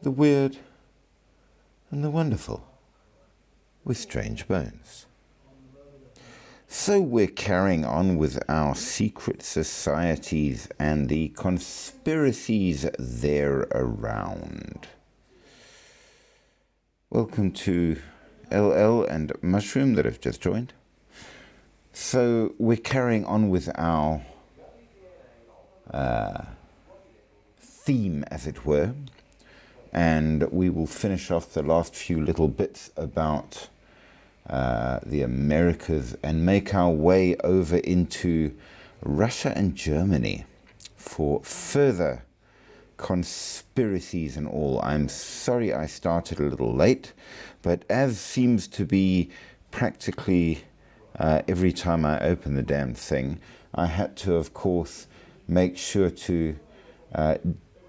the weird, and the wonderful with Strange Bones. So we're carrying on with our secret societies and the conspiracies there around. Welcome to LL and Mushroom that have just joined. So we're carrying on with our theme, as it were, and we will finish off the last few little bits about the Americas and make our way over into Russia and Germany for further conspiracies and all. I'm sorry I started a little late, but as seems to be practically every time I open the damn thing, I had to, of course, make sure to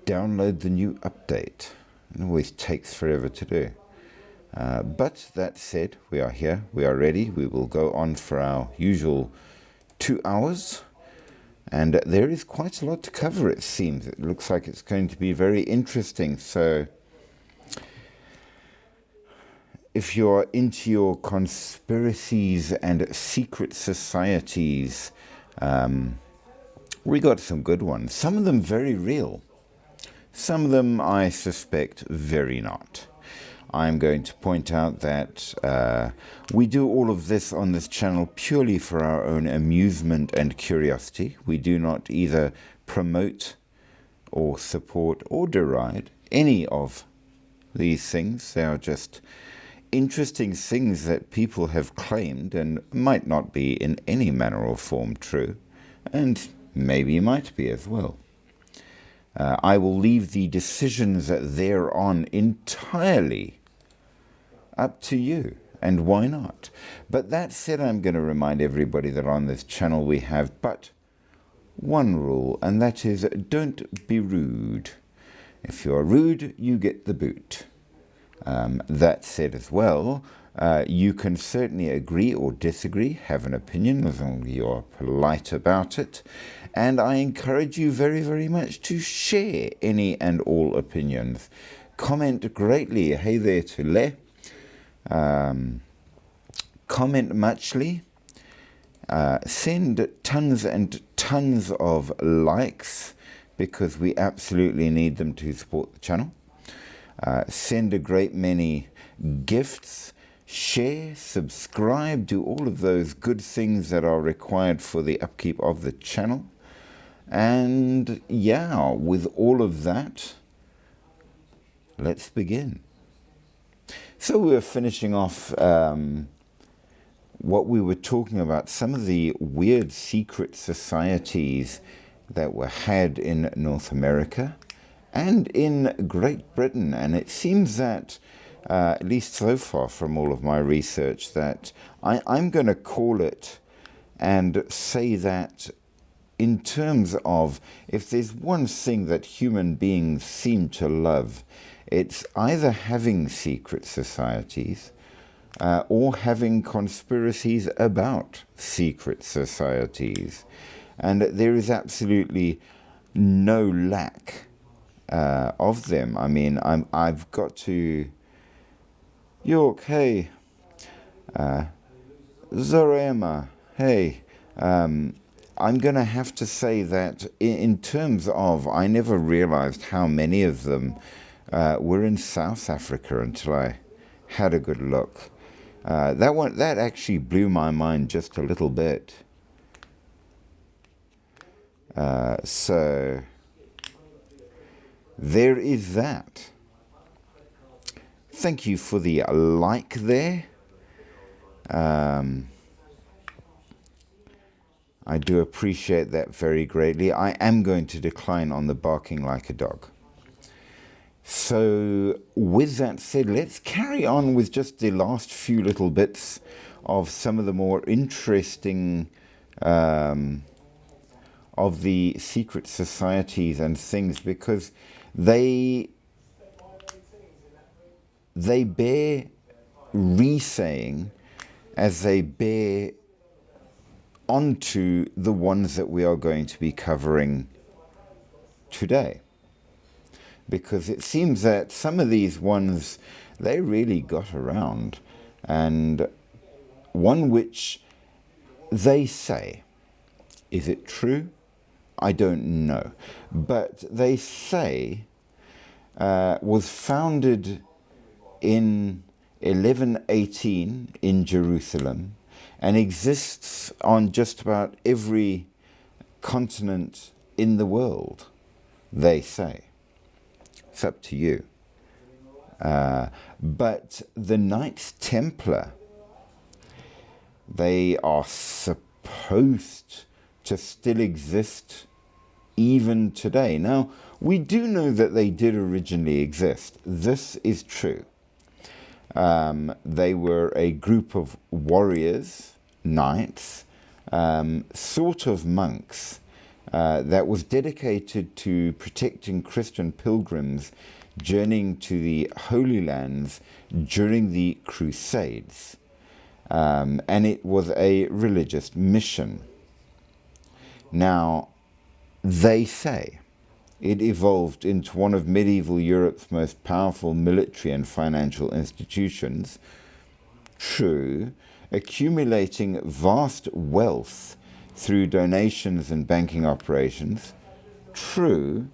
download the new update. It always takes forever to do. But that said, we are here, we are ready, we will go on for our usual 2 hours, and there is quite a lot to cover, it seems. It looks like it's going to be very interesting, so if you're into your conspiracies and secret societies, we got some good ones, some of them very real, some of them I suspect very not. I'm going to point out that we do all of this on this channel purely for our own amusement and curiosity. We do not either promote or support or deride any of these things. They are just interesting things that people have claimed and might not be in any manner or form true, and maybe might be as well. I will leave the decisions thereon entirely up to you, and why not? But that said, I'm going to remind everybody that on this channel we have but one rule, and that is don't be rude. If you're rude, you get the boot. That said as well, you can certainly agree or disagree, have an opinion, as long as you're polite about it. And I encourage you very, very much to share any and all opinions. Comment greatly. Hey there to Le. Comment muchly. Send tons and tons of likes, because we absolutely need them to support the channel. Send a great many gifts. Share, subscribe, do all of those good things that are required for the upkeep of the channel. And yeah, with all of that, let's begin. So we're finishing off what we were talking about, some of the weird secret societies that were had in North America and in Great Britain. And it seems that, at least so far from all of my research, that I'm going to call it and say that in terms of, if there's one thing that human beings seem to love, it's either having secret societies or having conspiracies about secret societies. And there is absolutely no lack of them. I mean, I've got to... York, hey. Zorema, hey. I'm going to have to say that in terms of, I never realized how many of them were in South Africa until I had a good look. That actually blew my mind just a little bit. So there is that. Thank you for the like there. I do appreciate that very greatly. I am going to decline on the barking like a dog. So with that said, let's carry on with just the last few little bits of some of the more interesting of the secret societies and things, because they bear re-saying as they bear onto the ones that we are going to be covering today. because it seems that some of these ones, they really got around. And one which they say, is it true? I don't know. But they say was founded in 1118 in Jerusalem and exists on just about every continent in the world, they say. It's up to you. But the Knights Templar, they are supposed to still exist even today. Now, we do know that they did originally exist. This is true. They were a group of warriors, knights, sort of monks, that was dedicated to protecting Christian pilgrims journeying to the Holy Lands during the Crusades. And it was a religious mission. Now, they say it evolved into one of medieval Europe's most powerful military and financial institutions. True, accumulating vast wealth through donations and banking operations. True,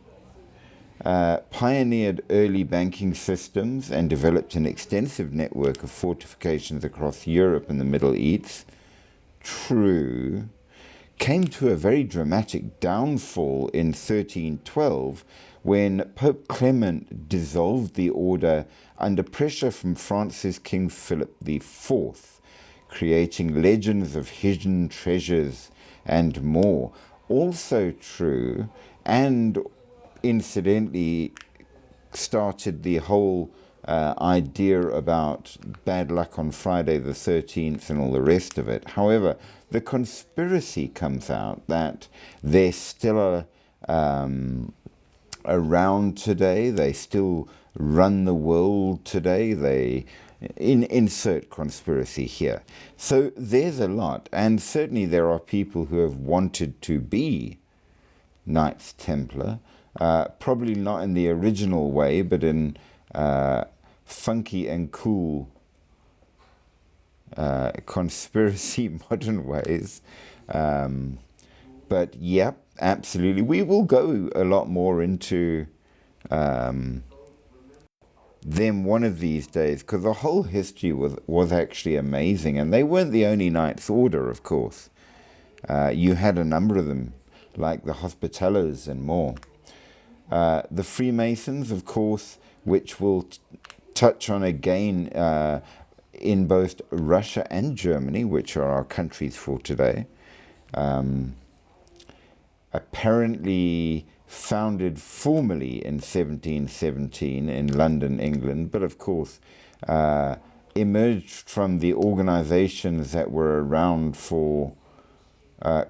pioneered early banking systems and developed an extensive network of fortifications across Europe and the Middle East. True, came to a very dramatic downfall in 1312 when Pope Clement dissolved the order under pressure from France's King Philip IV, creating legends of hidden treasures and more. Also true, and incidentally started the whole idea about bad luck on Friday the 13th and all the rest of it. However, the conspiracy comes out that they're still around today. They still run the world today. They insert conspiracy here. So there's a lot. And certainly there are people who have wanted to be Knights Templar, probably not in the original way, but in funky and cool conspiracy modern ways. But yep, absolutely. We will go a lot more into them one of these days, because the whole history was actually amazing. And they weren't the only Knights Order, of course. You had a number of them, like the Hospitallers and more. The Freemasons, of course, which we'll touch on again in both Russia and Germany, which are our countries for today. Apparently founded formally in 1717 in London, England, but of course emerged from the organizations that were around for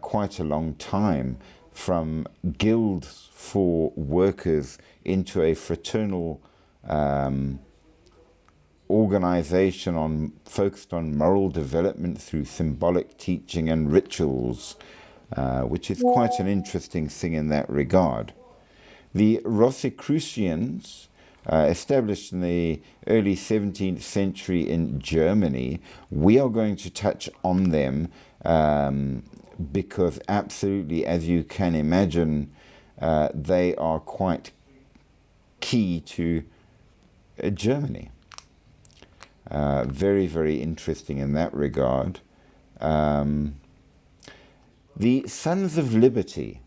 quite a long time, from guilds for workers into a fraternal organization focused on moral development through symbolic teaching and rituals, which is quite an interesting thing in that regard. The Rosicrucians, established in the early 17th century in Germany, we are going to touch on them because absolutely, as you can imagine, they are quite key to Germany. Very, very interesting in that regard. The Sons of Liberty,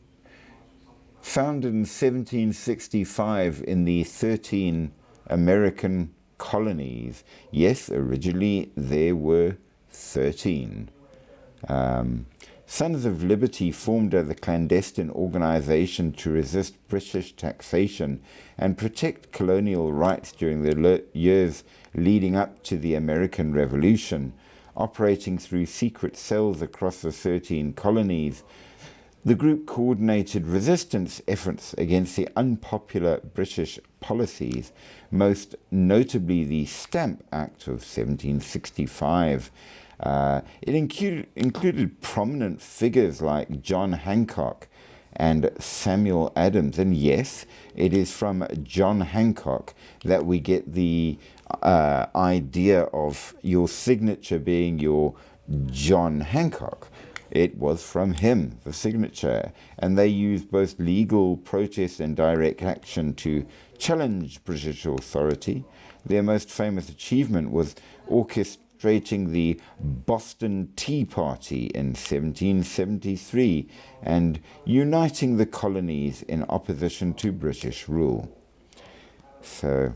founded in 1765 in the 13 American colonies. Yes, originally there were 13. Sons of Liberty formed as a clandestine organization to resist British taxation and protect colonial rights during the years leading up to the American Revolution, operating through secret cells across the 13 colonies. The group coordinated resistance efforts against the unpopular British policies, most notably the Stamp Act of 1765. It included prominent figures like John Hancock and Samuel Adams. And yes, it is from John Hancock that we get the idea of your signature being your John Hancock. It was from him, the signature, and they used both legal protest and direct action to challenge British authority. Their most famous achievement was orchestrating the Boston Tea Party in 1773 and uniting the colonies in opposition to British rule. So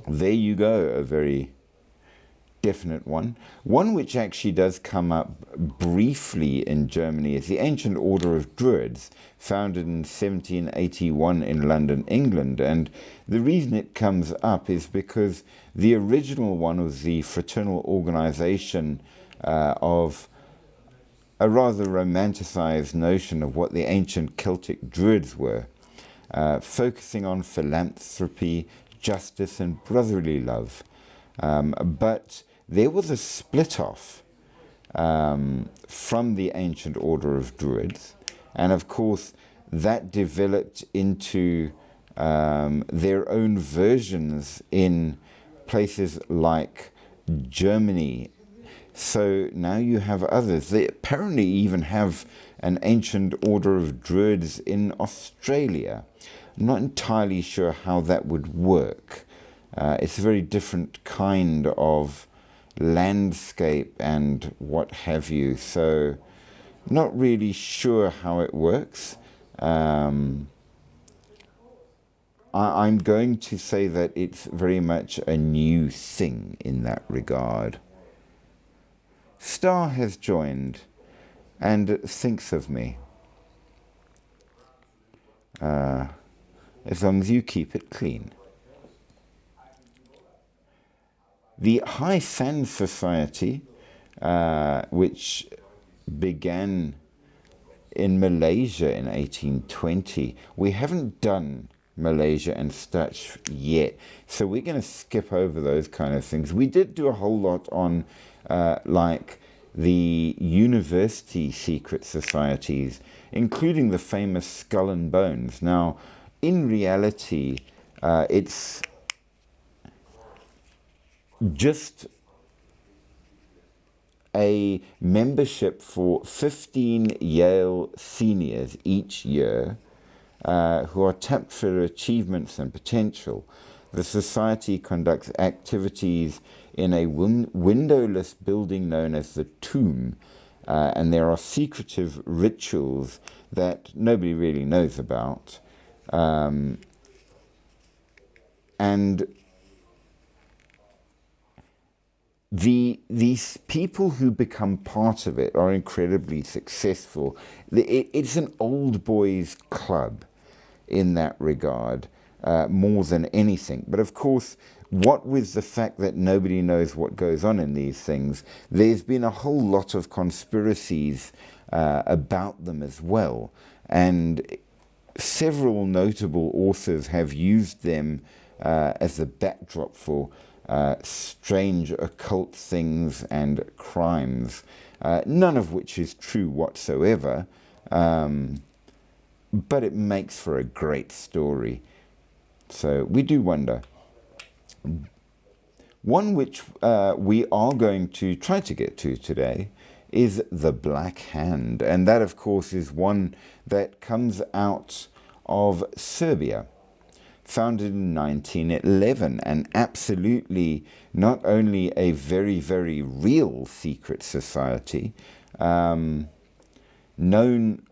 there you go, a very definite one. One which actually does come up briefly in Germany is the Ancient Order of Druids, founded in 1781 in London, England. And the reason it comes up is because the original one was the fraternal organization of a rather romanticized notion of what the ancient Celtic Druids were, focusing on philanthropy, justice, and brotherly love. But there was a split-off from the Ancient Order of Druids, and of course that developed into their own versions in places like Germany. So now you have others. They apparently even have an Ancient Order of Druids in Australia. I'm not entirely sure how that would work. It's a very different kind of landscape and what have you, so not really sure how it works. I'm going to say that it's very much a new thing in that regard. Star has joined and thinks of me. As long as you keep it clean. The High Sand Society, which began in Malaysia in 1820. We haven't done Malaysia and such yet, so we're going to skip over those kind of things. We did do a whole lot on like the university secret societies, including the famous Skull and Bones. Now, in reality, it's just a membership for 15 Yale seniors each year who are tapped for their achievements and potential. The society conducts activities in a windowless building known as the Tomb, and there are secretive rituals that nobody really knows about. And these people who become part of it are incredibly successful. It's an old boys club in that regard, more than anything. But of course, what with the fact that nobody knows what goes on in these things, there's been a whole lot of conspiracies about them as well. And several notable authors have used them as a backdrop for strange occult things and crimes, none of which is true whatsoever, but it makes for a great story. So we do wonder. One which we are going to try to get to today is the Black Hand, and that of course is one that comes out of Serbia. Founded in 1911, and absolutely not only a very, very real secret society, known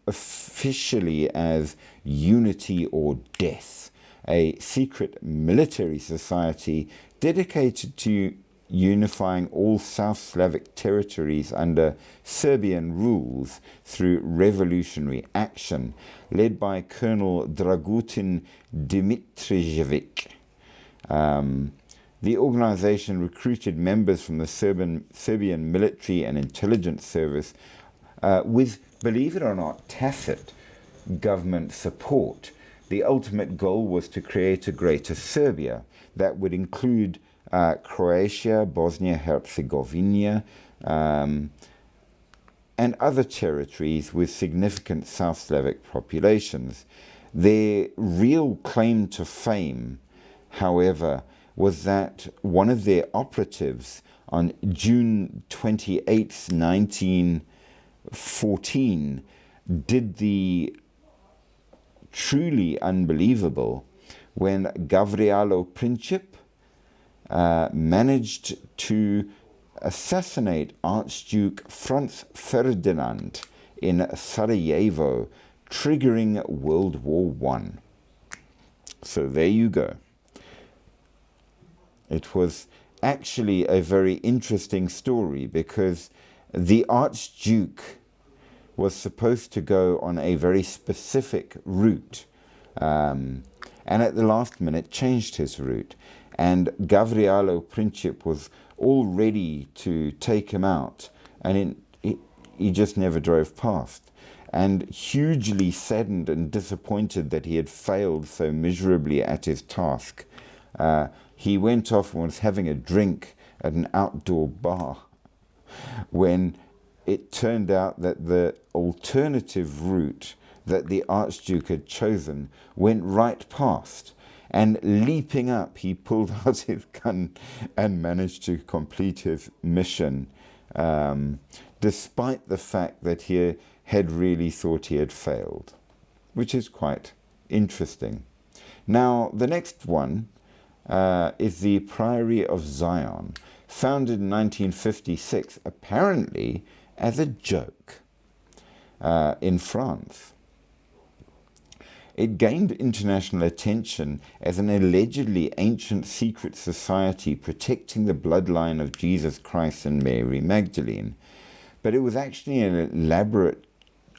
officially as Unity or Death, a secret military society dedicated to unifying all South Slavic territories under Serbian rules through revolutionary action, led by Colonel Dragutin Dimitrijevic. The organization recruited members from the Serbian military and intelligence service with, believe it or not, tacit government support. The ultimate goal was to create a greater Serbia that would include Croatia, Bosnia-Herzegovina, and other territories with significant South Slavic populations. Their real claim to fame, however, was that one of their operatives on June 28, 1914, did the truly unbelievable when Gavrilo Princip managed to assassinate Archduke Franz Ferdinand in Sarajevo, triggering World War I. So there you go. It was actually a very interesting story because the Archduke was supposed to go on a very specific route, and at the last minute changed his route. And Gavrilo Princip was all ready to take him out, and he just never drove past. And hugely saddened and disappointed that he had failed so miserably at his task, he went off and was having a drink at an outdoor bar when it turned out that the alternative route that the Archduke had chosen went right past. And leaping up, he pulled out his gun and managed to complete his mission, despite the fact that he had really thought he had failed, which is quite interesting. Now, the next one is the Priory of Zion, founded in 1956, apparently as a joke, in France. It gained international attention as an allegedly ancient secret society protecting the bloodline of Jesus Christ and Mary Magdalene. But it was actually an elaborate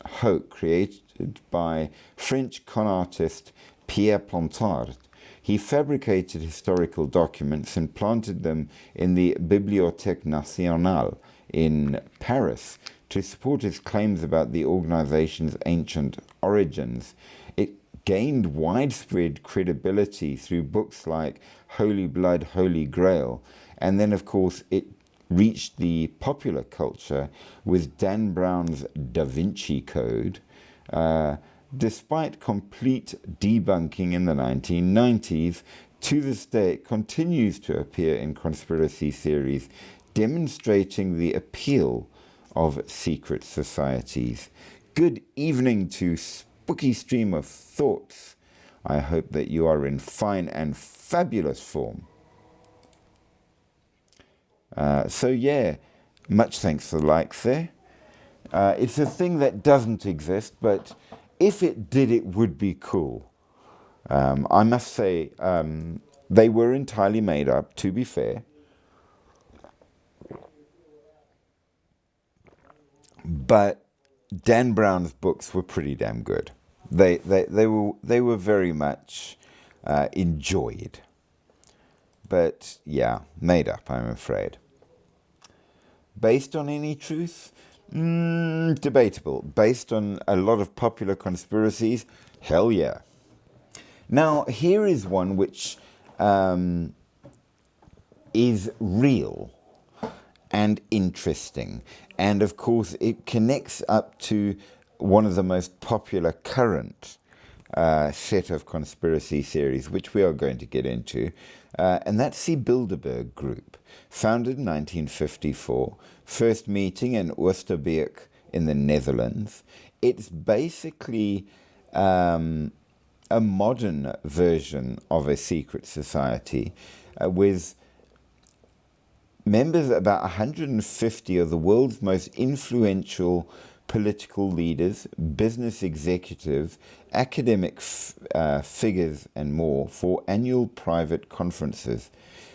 hoax created by French con artist Pierre Plantard. He fabricated historical documents and planted them in the Bibliothèque Nationale in Paris to support his claims about the organization's ancient origins. It gained widespread credibility through books like Holy Blood, Holy Grail, and then, of course, it reached the popular culture with Dan Brown's Da Vinci Code, despite complete debunking in the 1990s. To this day, it continues to appear in conspiracy theories, demonstrating the appeal of secret societies. Good evening to Spooky Stream of Thoughts. I hope that you are in fine and fabulous form. So yeah, much thanks for the likes there. It's a thing that doesn't exist, but if it did, it would be cool. I must say, they were entirely made up, to be fair. But Dan Brown's books were pretty damn good. They were very much enjoyed. But yeah, made up, I'm afraid. Based on any truth? Debatable. Based on a lot of popular conspiracies? Hell yeah. Now, here is one which is real and interesting. And of course, it connects up to one of the most popular current set of conspiracy theories, which we are going to get into. And that's the Bilderberg Group, founded in 1954, first meeting in Oosterbeek in the Netherlands. It's basically a modern version of a secret society with members, about 150 of the world's most influential political leaders, business executives, academic figures and more for annual private conferences,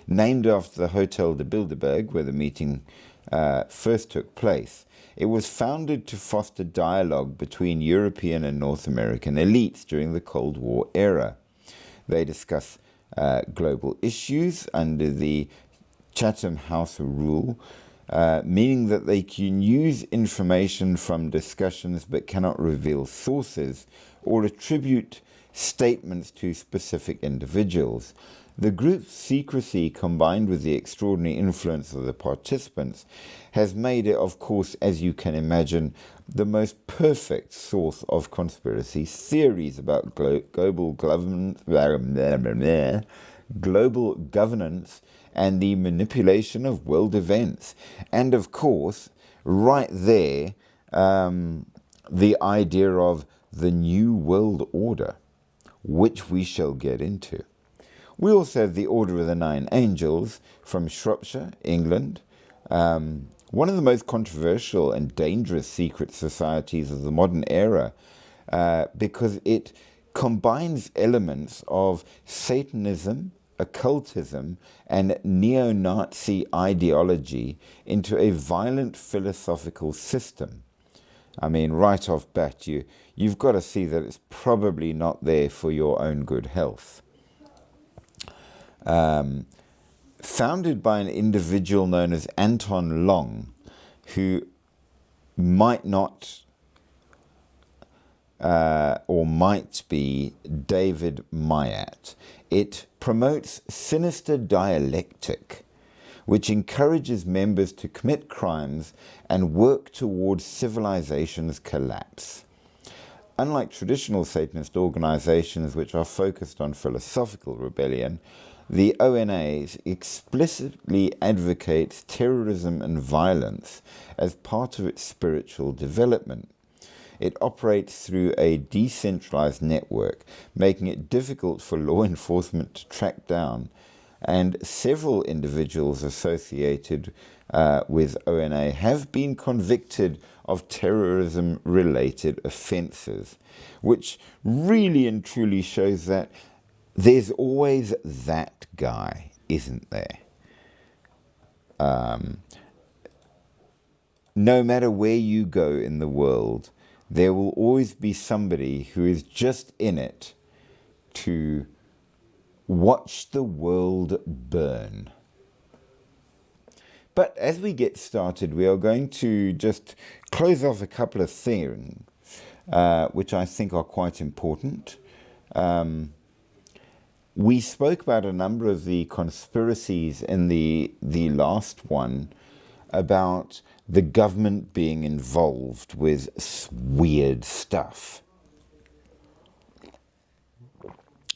named after the Hotel de Bilderberg, where the meeting first took place. It was founded to foster dialogue between European and North American elites during the Cold War era. They discuss global issues under the Chatham House rule, meaning that they can use information from discussions but cannot reveal sources or attribute statements to specific individuals. The group's secrecy, combined with the extraordinary influence of the participants, has made it, of course, as you can imagine, the most perfect source of conspiracy theories about global governance and the manipulation of world events. And of course, right there, the idea of the New World Order, which we shall get into. We also have the Order of the Nine Angels from Shropshire, England, one of the most controversial and dangerous secret societies of the modern era, because it combines elements of Satanism, occultism, and neo-Nazi ideology into a violent philosophical system. I mean, right off bat, you've got to see that it's probably not there for your own good health. Founded by an individual known as Anton Long, who might not or might be David Mayat, it promotes sinister dialectic, which encourages members to commit crimes and work towards civilization's collapse. Unlike traditional Satanist organizations which are focused on philosophical rebellion, the ONA explicitly advocates terrorism and violence as part of its spiritual development. It operates through a decentralized network, making it difficult for law enforcement to track down, and several individuals associated with ONA have been convicted of terrorism-related offences, which really and truly shows that there's always that guy, isn't there? No matter where you go in the world, there will always be somebody who is just in it to watch the world burn. But as we get started, we are going to just close off a couple of things which I think are quite important. We spoke about a number of the conspiracies in the last one about the government being involved with weird stuff.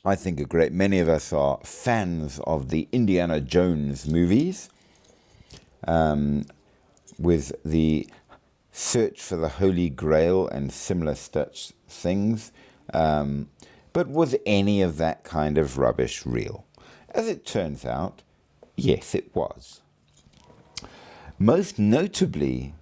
I think a great many of us are fans of the Indiana Jones movies, with the search for the Holy Grail and similar such things. But was any of that kind of rubbish real? As it turns out, yes, it was. Most notably,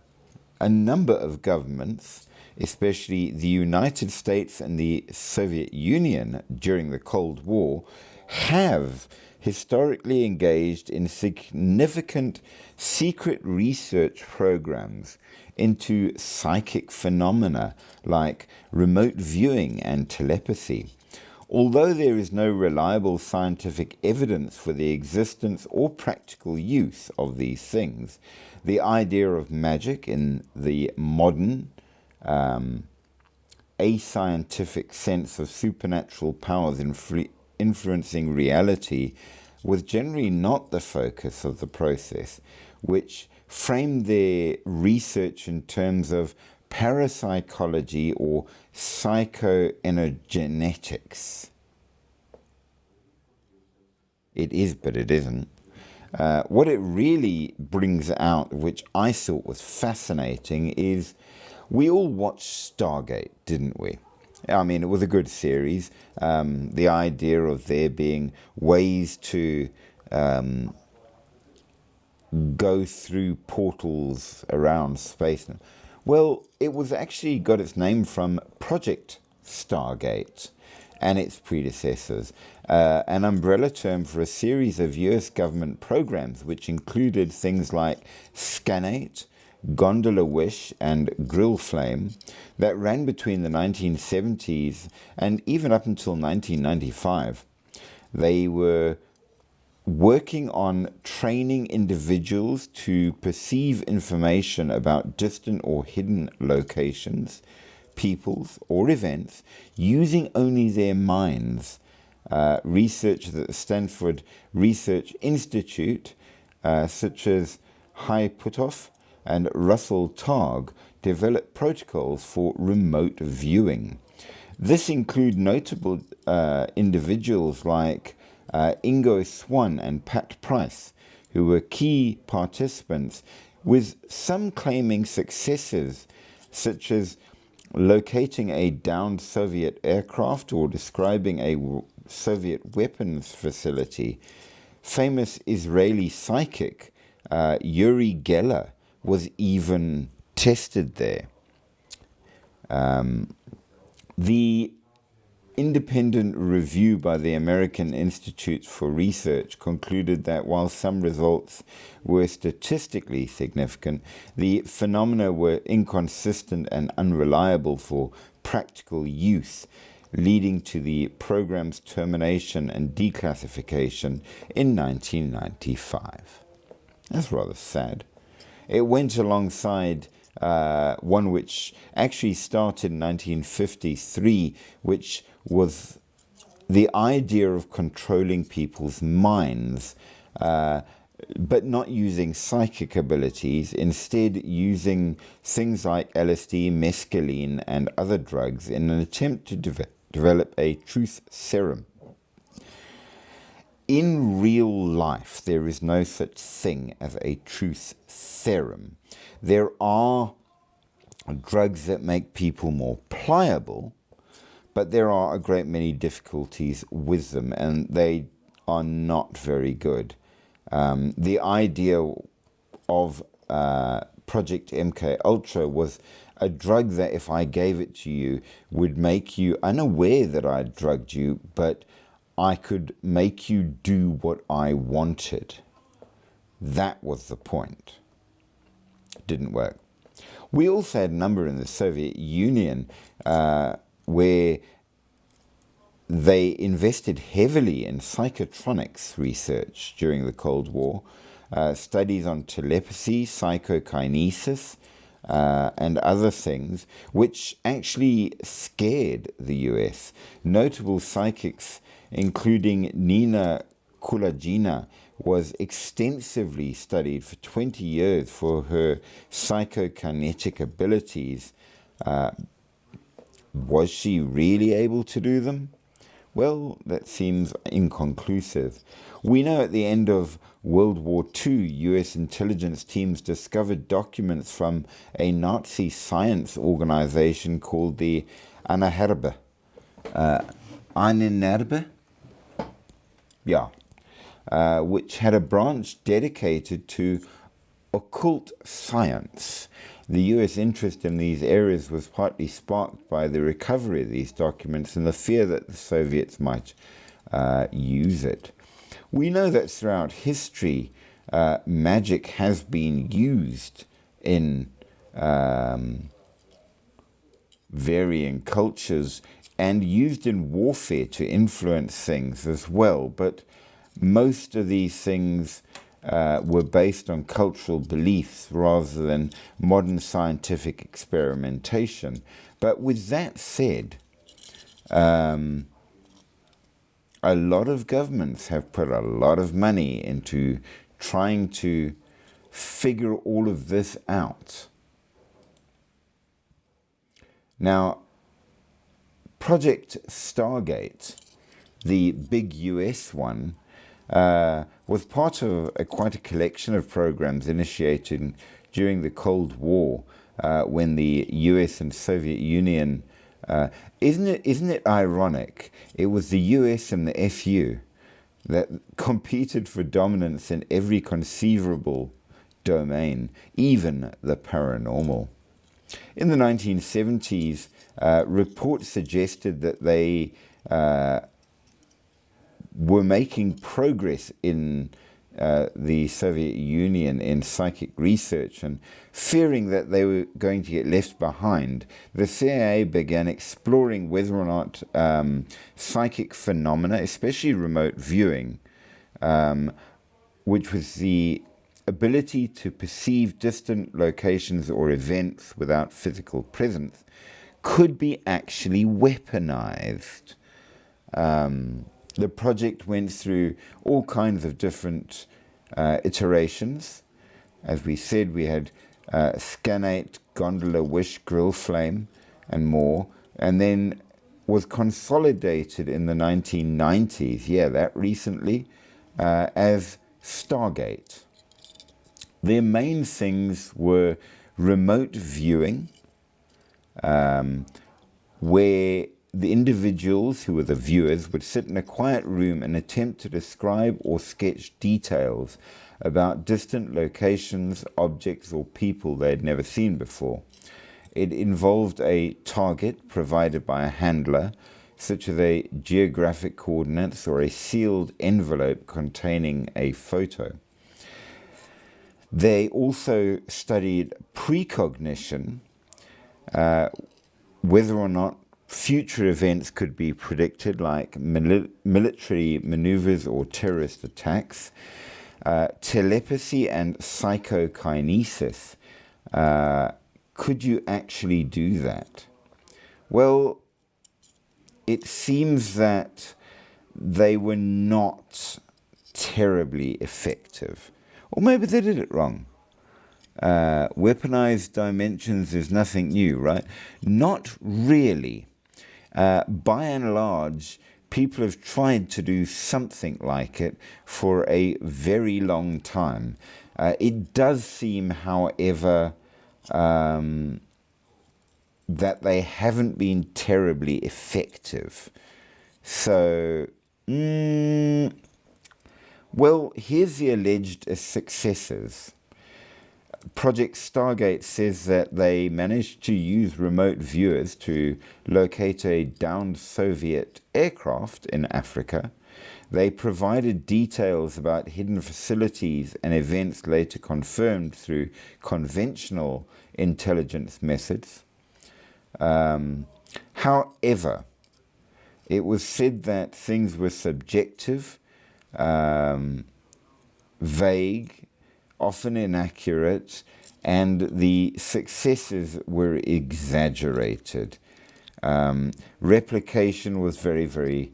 a number of governments, especially the United States and the Soviet Union during the Cold War, have historically engaged in significant secret research programs into psychic phenomena like remote viewing and telepathy. Although there is no reliable scientific evidence for the existence or practical use of these things, the idea of magic in the modern, ascientific sense of supernatural powers influencing reality was generally not the focus of the process, which framed their research in terms of parapsychology or psychoenergetics. It is, but it isn't. What it really brings out, which I thought was fascinating, is we all watched Stargate, didn't we? I mean, it was a good series. The idea of there being ways to go through portals around space. Well, it was actually got its name from Project Stargate and its predecessors, an umbrella term for a series of US government programs which included things like Scanate, Gondola Wish, and Grill Flame that ran between the 1970s and even up until 1995. They were working on training individuals to perceive information about distant or hidden locations, peoples, or events using only their minds, researchers at the Stanford Research Institute, such as Hai Puthoff and Russell Targ, developed protocols for remote viewing. This include notable individuals like Ingo Swann and Pat Price, who were key participants, with some claiming successes, such as locating a downed Soviet aircraft or describing a Soviet weapons facility. Famous Israeli psychic Uri Geller was even tested there. The independent review by the American Institute for Research concluded that while some results were statistically significant, the phenomena were inconsistent and unreliable for practical use, leading to the program's termination and declassification in 1995. That's rather sad. It went alongside one which actually started in 1953, which was the idea of controlling people's minds, but not using psychic abilities, instead using things like LSD, mescaline, and other drugs in an attempt to develop a truth serum. In real life, there is no such thing as a truth serum. There are drugs that make people more pliable, but there are a great many difficulties with them, and they are not very good. The idea of Project MK Ultra was a drug that, if I gave it to you, would make you unaware that I drugged you, but I could make you do what I wanted. That was the point. It didn't work. We also had a number in the Soviet Union where they invested heavily in psychotronics research during the Cold War, studies on telepathy, psychokinesis, and other things, which actually scared the US. Notable psychics, including Nina Kulagina, was extensively studied for 20 years for her psychokinetic abilities. Was she really able to do them? Well, that seems inconclusive. We know at the end of World War II, US intelligence teams discovered documents from a Nazi science organization called the Ahnenerbe. Ahnenerbe? Yeah. Which had a branch dedicated to occult science. The US interest in these areas was partly sparked by the recovery of these documents and the fear that the Soviets might use it. We know that throughout history, magic has been used in varying cultures and used in warfare to influence things as well, but most of these things were based on cultural beliefs rather than modern scientific experimentation. But with that said, a lot of governments have put a lot of money into trying to figure all of this out. Now, Project Stargate, the big US one, was part of quite a collection of programs initiated during the Cold War when the US and Soviet Union, isn't it ironic? It was the US and the FU that competed for dominance in every conceivable domain, even the paranormal. In the 1970s, reports suggested that they were making progress in the Soviet Union in psychic research, and fearing that they were going to get left behind, the CIA began exploring whether or not psychic phenomena, especially remote viewing, which was the ability to perceive distant locations or events without physical presence, could be actually weaponized. The project went through all kinds of different iterations. As we said, we had Scanate, Gondola, Wish, Grill Flame, and more, and then was consolidated in the 1990s, that recently, as Stargate. Their main things were remote viewing, where the individuals who were the viewers would sit in a quiet room and attempt to describe or sketch details about distant locations, objects, or people they had never seen before. It involved a target provided by a handler, such as a geographic coordinates or a sealed envelope containing a photo. They also studied precognition, whether or not future events could be predicted, like military maneuvers or terrorist attacks. Telepathy and psychokinesis. Could you actually do that? Well, it seems that they were not terribly effective. Or maybe they did it wrong. Weaponized dimensions is nothing new, right? Not really. By and large, people have tried to do something like it for a very long time. It does seem, however, that they haven't been terribly effective. So, well, here's the alleged successes. Project Stargate says that they managed to use remote viewers to locate a downed Soviet aircraft in Africa. They provided details about hidden facilities and events later confirmed through conventional intelligence methods. However, it was said that things were subjective, vague, often inaccurate, and the successes were exaggerated. Replication was very, very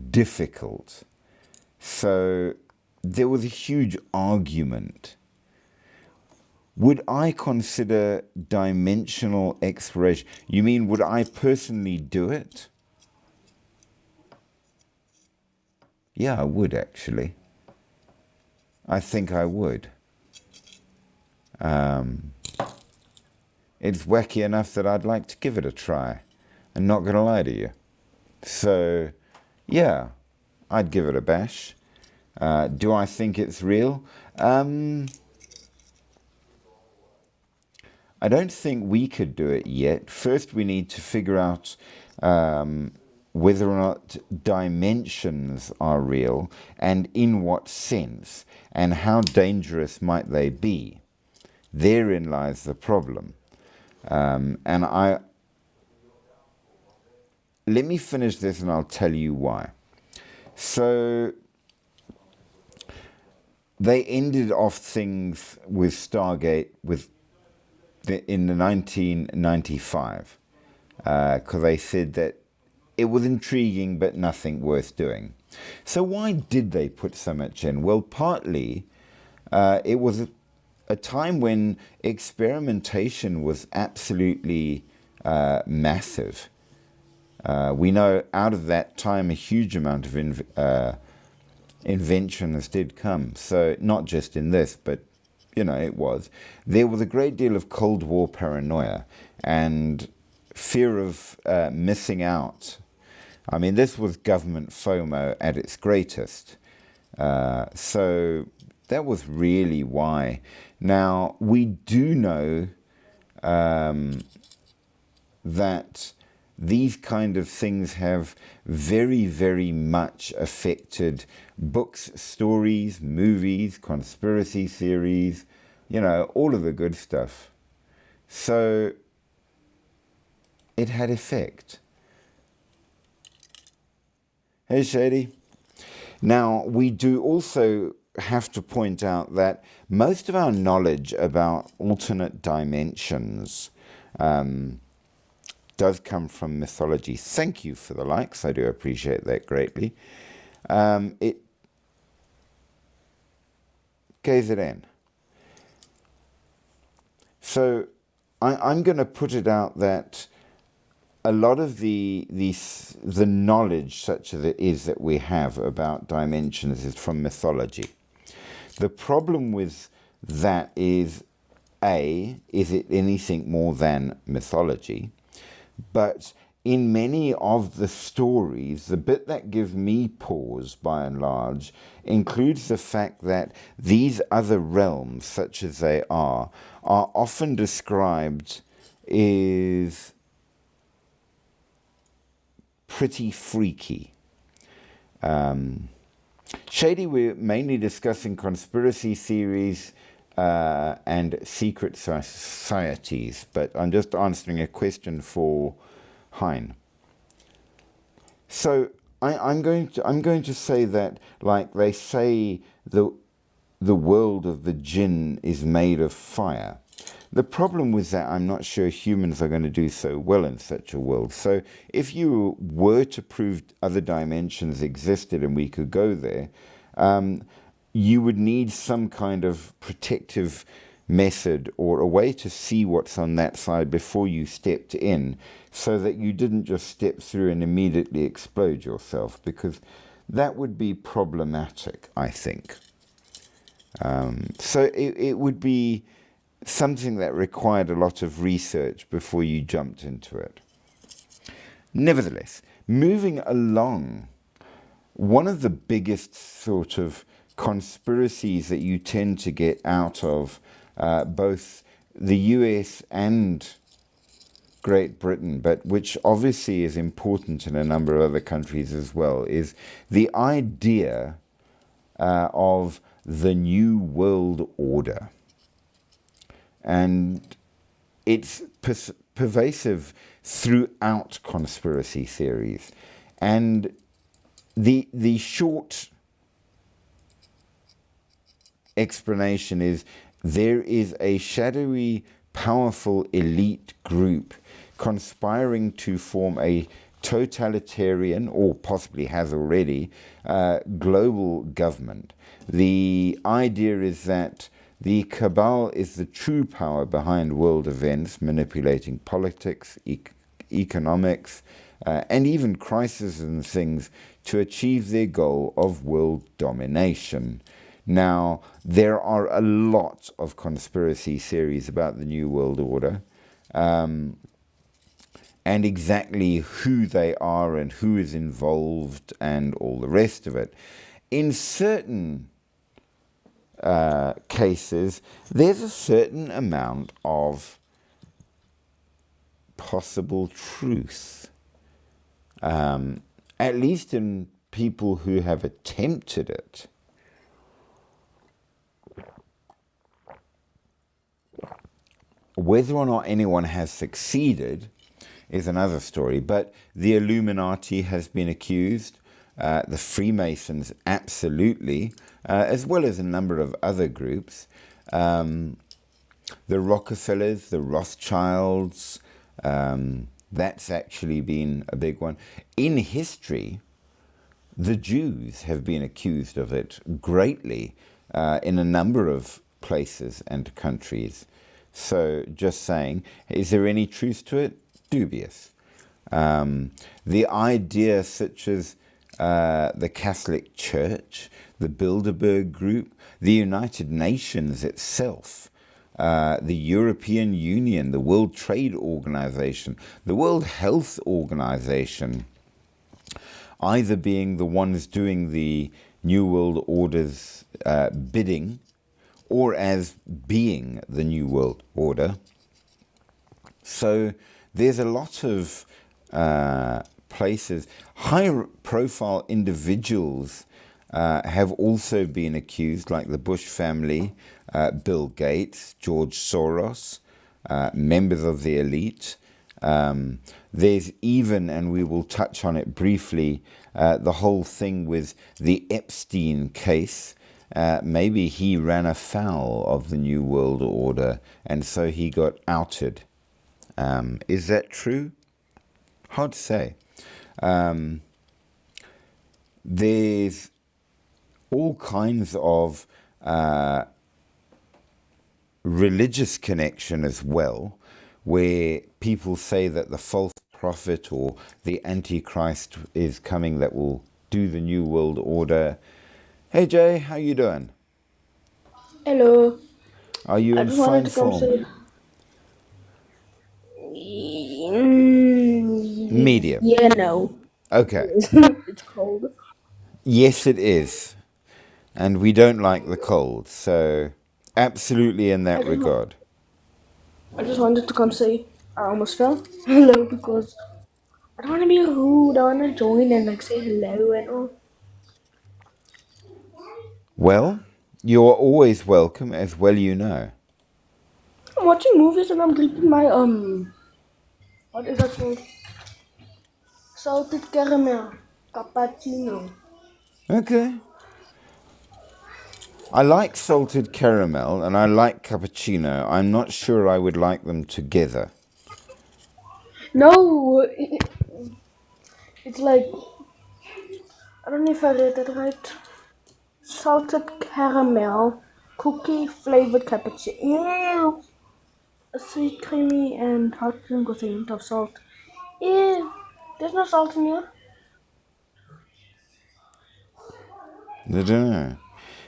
difficult. So there was a huge argument. Would I consider dimensional exploration? You mean, would I personally do it? Yeah, I would actually. I think I would. It's wacky enough that I'd like to give it a try. I'm not going to lie to you. So, yeah, I'd give it a bash. Do I think it's real? I don't think we could do it yet. First, we need to figure out whether or not dimensions are real and in what sense, and how dangerous might they be. Therein lies the problem. Let me finish this and I'll tell you why. So they ended off things with Stargate in the 1995 because they said that it was intriguing but nothing worth doing. So why did they put so much in? Well, partly it was a time when experimentation was absolutely massive. We know out of that time a huge amount of inventions did come. So not just in this, but it was. There was a great deal of Cold War paranoia and fear of missing out. I mean, this was government FOMO at its greatest. So that was really why. Now, we do know that these kind of things have very, very much affected books, stories, movies, conspiracy theories, all of the good stuff. So it had effect. Hey, Shady. Now, we do also have to point out that most of our knowledge about alternate dimensions does come from mythology. Thank you for the likes. I do appreciate that greatly. It KZN. So I'm going to put it out that a lot of the knowledge, such as it is, that we have about dimensions is from mythology. The problem with that is, A, is it anything more than mythology? But in many of the stories, the bit that gives me pause, by and large, includes the fact that these other realms, such as they are often described as pretty freaky. Shady, we're mainly discussing conspiracy theories and secret societies, but I'm just answering a question for Hein. So I'm going to say that, like they say, the world of the jinn is made of fire. The problem with that, I'm not sure humans are going to do so well in such a world. So if you were to prove other dimensions existed and we could go there, you would need some kind of protective method or a way to see what's on that side before you stepped in, so that you didn't just step through and immediately explode yourself, because that would be problematic, I think. So it would be something that required a lot of research before you jumped into it. Nevertheless, moving along, one of the biggest sort of conspiracies that you tend to get out of both the US and Great Britain, but which obviously is important in a number of other countries as well, is the idea of the New World Order. And it's pervasive throughout conspiracy theories. And the short explanation is, there is a shadowy, powerful elite group conspiring to form a totalitarian, or possibly has already, global government. The idea is that the cabal is the true power behind world events, manipulating politics, economics, and even crises and things to achieve their goal of world domination. Now, there are a lot of conspiracy theories about the New World Order, and exactly who they are and who is involved and all the rest of it. In certain cases, there's a certain amount of possible truth, at least in people who have attempted it. Whether or not anyone has succeeded is another story, but the Illuminati has been accused, the Freemasons absolutely, as well as a number of other groups, the Rockefellers, the Rothschilds, that's actually been a big one. In history, the Jews have been accused of it greatly in a number of places and countries. So just saying, is there any truth to it? Dubious. The idea such as the Catholic Church, the Bilderberg Group, the United Nations itself, the European Union, the World Trade Organization, the World Health Organization, either being the ones doing the New World Order's bidding, or as being the New World Order. So there's a lot of places. High-profile individuals have also been accused, like the Bush family, Bill Gates, George Soros, members of the elite. There's even, and we will touch on it briefly, the whole thing with the Epstein case. Maybe he ran afoul of the New World Order, and so he got outed. Is that true? Hard to say. there's all kinds of religious connection as well, where people say that the false prophet or the Antichrist is coming that will do the New World Order. Hey Jay, how you doing? Hello. Are you I in just wanted fine to come form? say. Medium. Yeah, no. Okay. It's cold. Yes, it is. And we don't like the cold, so absolutely in I that just wa- regard. I just wanted to come say I almost fell. Hello because I don't want to be rude. I want to join and like say hello and all. Well, you're always welcome, as well you know. I'm watching movies and I'm drinking my what is that called? Salted caramel cappuccino. Okay. I like salted caramel and I like cappuccino. I'm not sure I would like them together. No, it's like I don't know if I read it right. Salted caramel cookie flavored cappuccino. Ew. A sweet, creamy, and hot drink with a hint of salt. Ew. There's no salt in here. I don't know.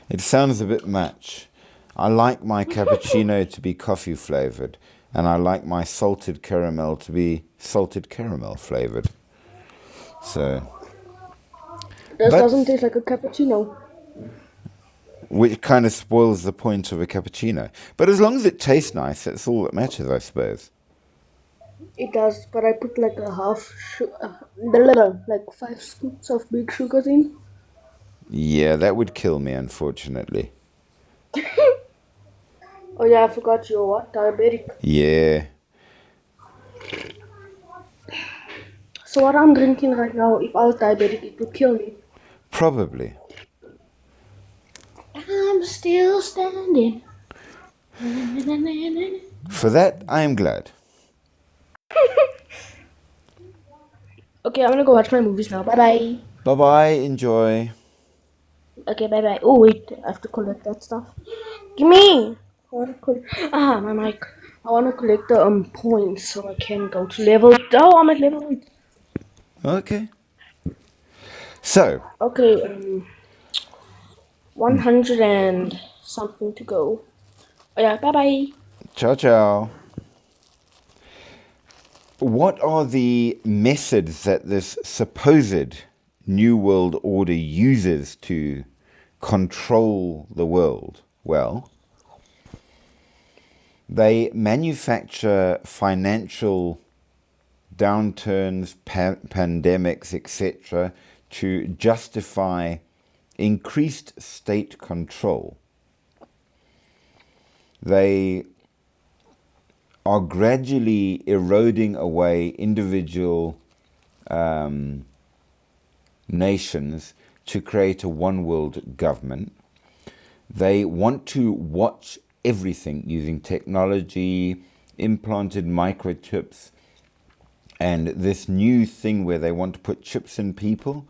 It sounds a bit much. I like my cappuccino to be coffee flavored, and I like my salted caramel to be salted caramel flavored. So, This but doesn't taste like a cappuccino. which kind of spoils the point of a cappuccino. But as long as it tastes nice, that's all that matters, I suppose. It does, but I put like a like 5 scoops of big sugars in. Yeah, that would kill me, unfortunately. Oh yeah, I forgot you're what? Diabetic. Yeah, So what I'm drinking right now, if I was diabetic, it would kill me. probably. I'm still standing. For that, I am glad. Okay, I'm gonna go watch my movies now. Bye bye. Bye bye, enjoy. Okay, bye bye. Oh wait, I have to collect that stuff. Give me. I wanna collect. My mic. I wanna collect the points so I can go to level. Oh, I'm at level 8. Okay. So, Okay, 100 and something to go. Oh yeah, bye bye. ciao ciao. What are the methods that this supposed New World Order uses to control the world? Well, they manufacture financial downturns, pandemics, etc., to justify increased state control. They are gradually eroding away individual nations to create a one world government. They want to watch everything using technology, implanted microchips, and this new thing where they want to put chips in people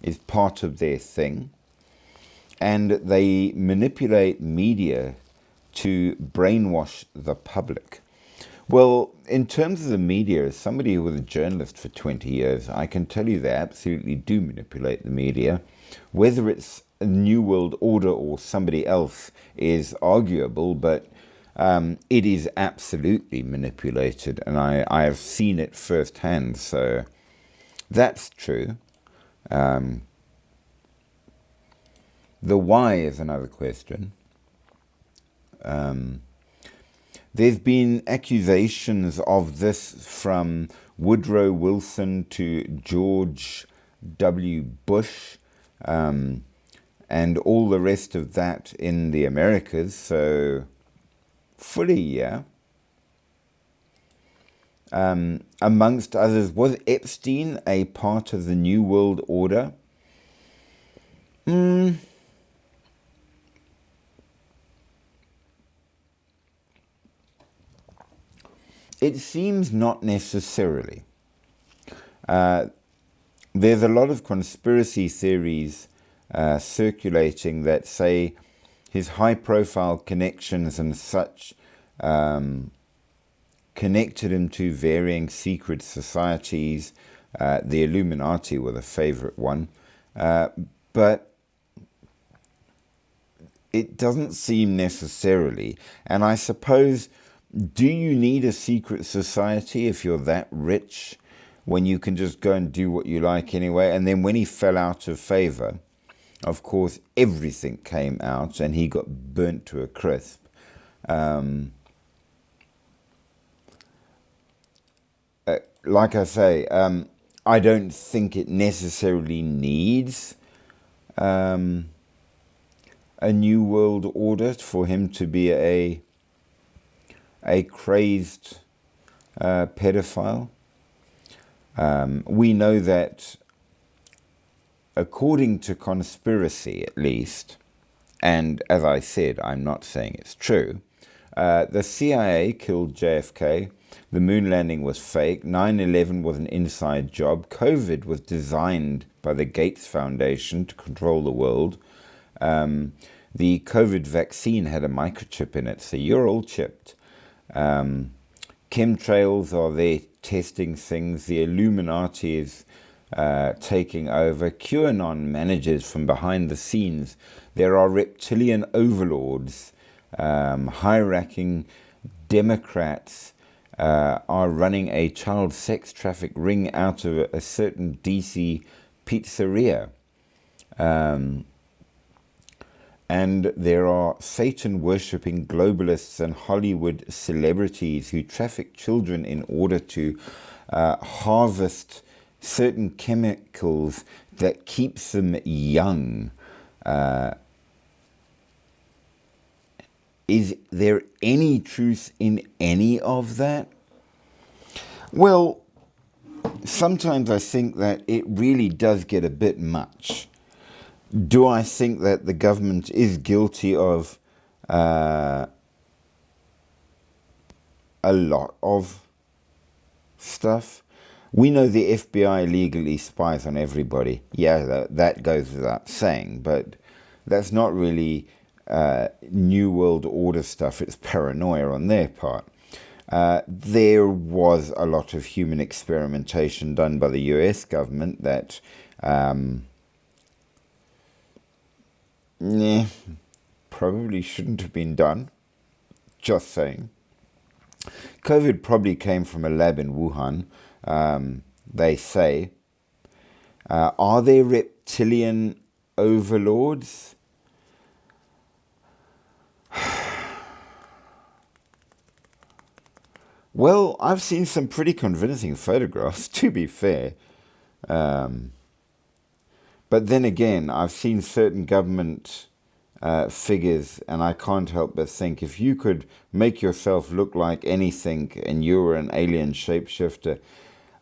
is part of their thing. And they manipulate media to brainwash the public. Well, in terms of the media, as somebody who was a journalist for 20 years, I can tell you they absolutely do manipulate the media. Whether it's a New World Order or somebody else is arguable, but it is absolutely manipulated, and I have seen it firsthand, so that's true. The why is another question. There's been accusations of this from Woodrow Wilson to George W. Bush, and all the rest of that in the Americas, so fully, yeah. Amongst others, was Epstein a part of the New World Order? It seems not necessarily. there's a lot of conspiracy theories circulating that say his high-profile connections and such connected him to varying secret societies. The Illuminati were the favorite one. But it doesn't seem necessarily. And I suppose, do you need a secret society if you're that rich, when you can just go and do what you like anyway? And then when he fell out of favor, of course, everything came out and he got burnt to a crisp. Like I say, I don't think it necessarily needs a new world order for him to be a crazed pedophile. We know that, according to conspiracy at least, and as I said, I'm not saying it's true, the CIA killed JFK, the moon landing was fake, 9/11 was an inside job, COVID was designed by the Gates Foundation to control the world, the COVID vaccine had a microchip in it, so you're all chipped. Chemtrails are there testing things, the Illuminati is taking over, QAnon manages from behind the scenes, there are reptilian overlords, high-ranking Democrats are running a child sex traffic ring out of a certain DC pizzeria. And there are Satan-worshipping globalists and Hollywood celebrities who traffic children in order to harvest certain chemicals that keeps them young. Is there any truth in any of that? Well, sometimes I think that it really does get a bit much. Do I think that the government is guilty of a lot of stuff? We know the FBI legally spies on everybody. Yeah, that goes without saying, but that's not really New World Order stuff. It's paranoia on their part. There was a lot of human experimentation done by the US government that probably shouldn't have been done. Just saying. COVID probably came from a lab in Wuhan, they say. Are there reptilian overlords? Well, I've seen some pretty convincing photographs, to be fair. But then again, I've seen certain government figures, and I can't help but think, if you could make yourself look like anything and you were an alien shapeshifter,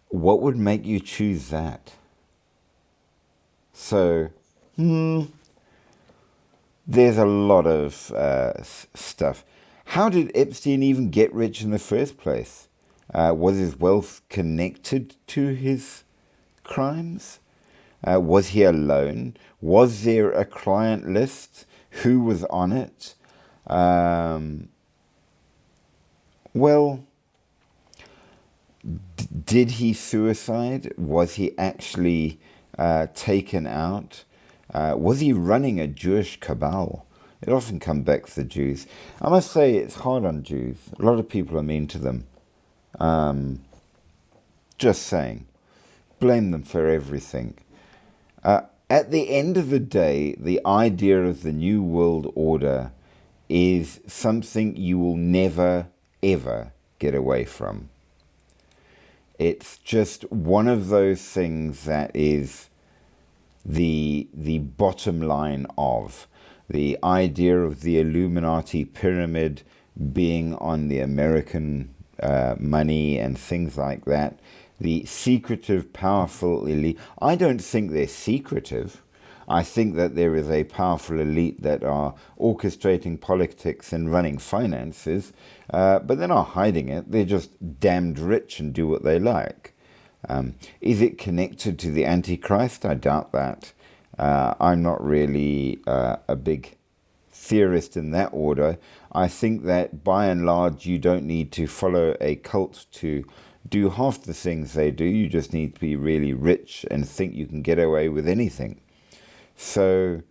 what would make you choose that? So, there's a lot of stuff. How did Epstein even get rich in the first place? Was his wealth connected to his crimes? Was he alone? Was there a client list? Who was on it? Well, did he suicide? Was he actually taken out? Was he running a Jewish cabal? It often comes back to the Jews. I must say, it's hard on Jews. A lot of people are mean to them. Just saying. Blame them for everything. At the end of the day, the idea of the New World Order is something you will never, ever get away from. It's just one of those things that is the bottom line of the idea of the Illuminati pyramid being on the American money and things like that. The secretive, powerful elite. I don't think they're secretive. I think that there is a powerful elite that are orchestrating politics and running finances, but they're not hiding it. They're just damned rich and do what they like. Is it connected to the Antichrist? I doubt that. I'm not really a big theorist in that order. I think that by and large you don't need to follow a cult to do half the things they do. You just need to be really rich and think you can get away with anything. So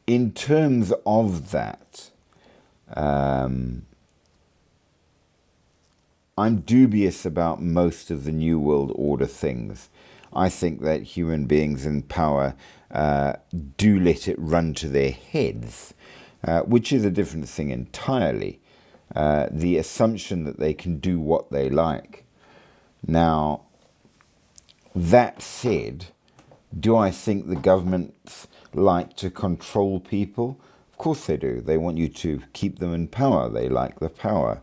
in terms of that, I'm dubious about most of the New World Order things. I think that human beings in power do let it run to their heads, which is a different thing entirely. The assumption that they can do what they like. Now, that said, do I think the governments like to control people? Of course they do. They want you to keep them in power. They like the power.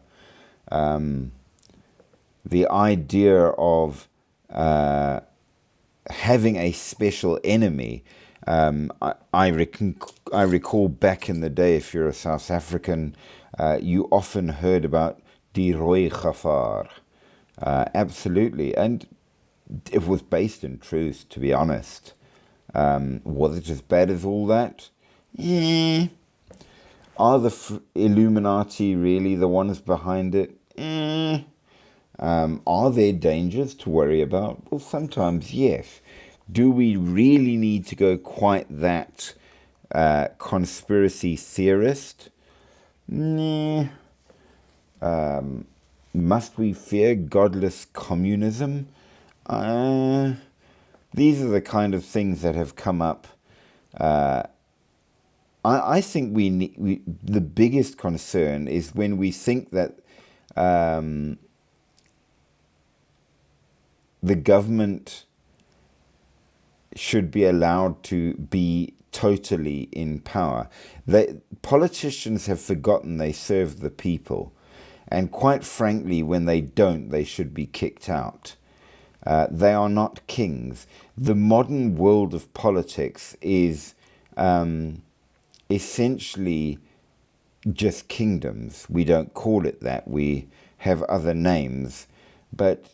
The idea of having a special enemy, I recall back in the day, if you're a South African, you often heard about die rooi gevaar. Absolutely. And it was based in truth, to be honest. Was it as bad as all that? Yeah. Are the Illuminati really the ones behind it? Are there dangers to worry about? Well, sometimes yes. Do we really need to go quite that conspiracy theorist? Nah. Must we fear godless communism? These are the kind of things that have come up. I think the biggest concern is when we think that the government should be allowed to be totally in power. Politicians have forgotten they serve the people. And quite frankly, when they don't, they should be kicked out. They are not kings. The modern world of politics is essentially just kingdoms. We don't call it that. We have other names. But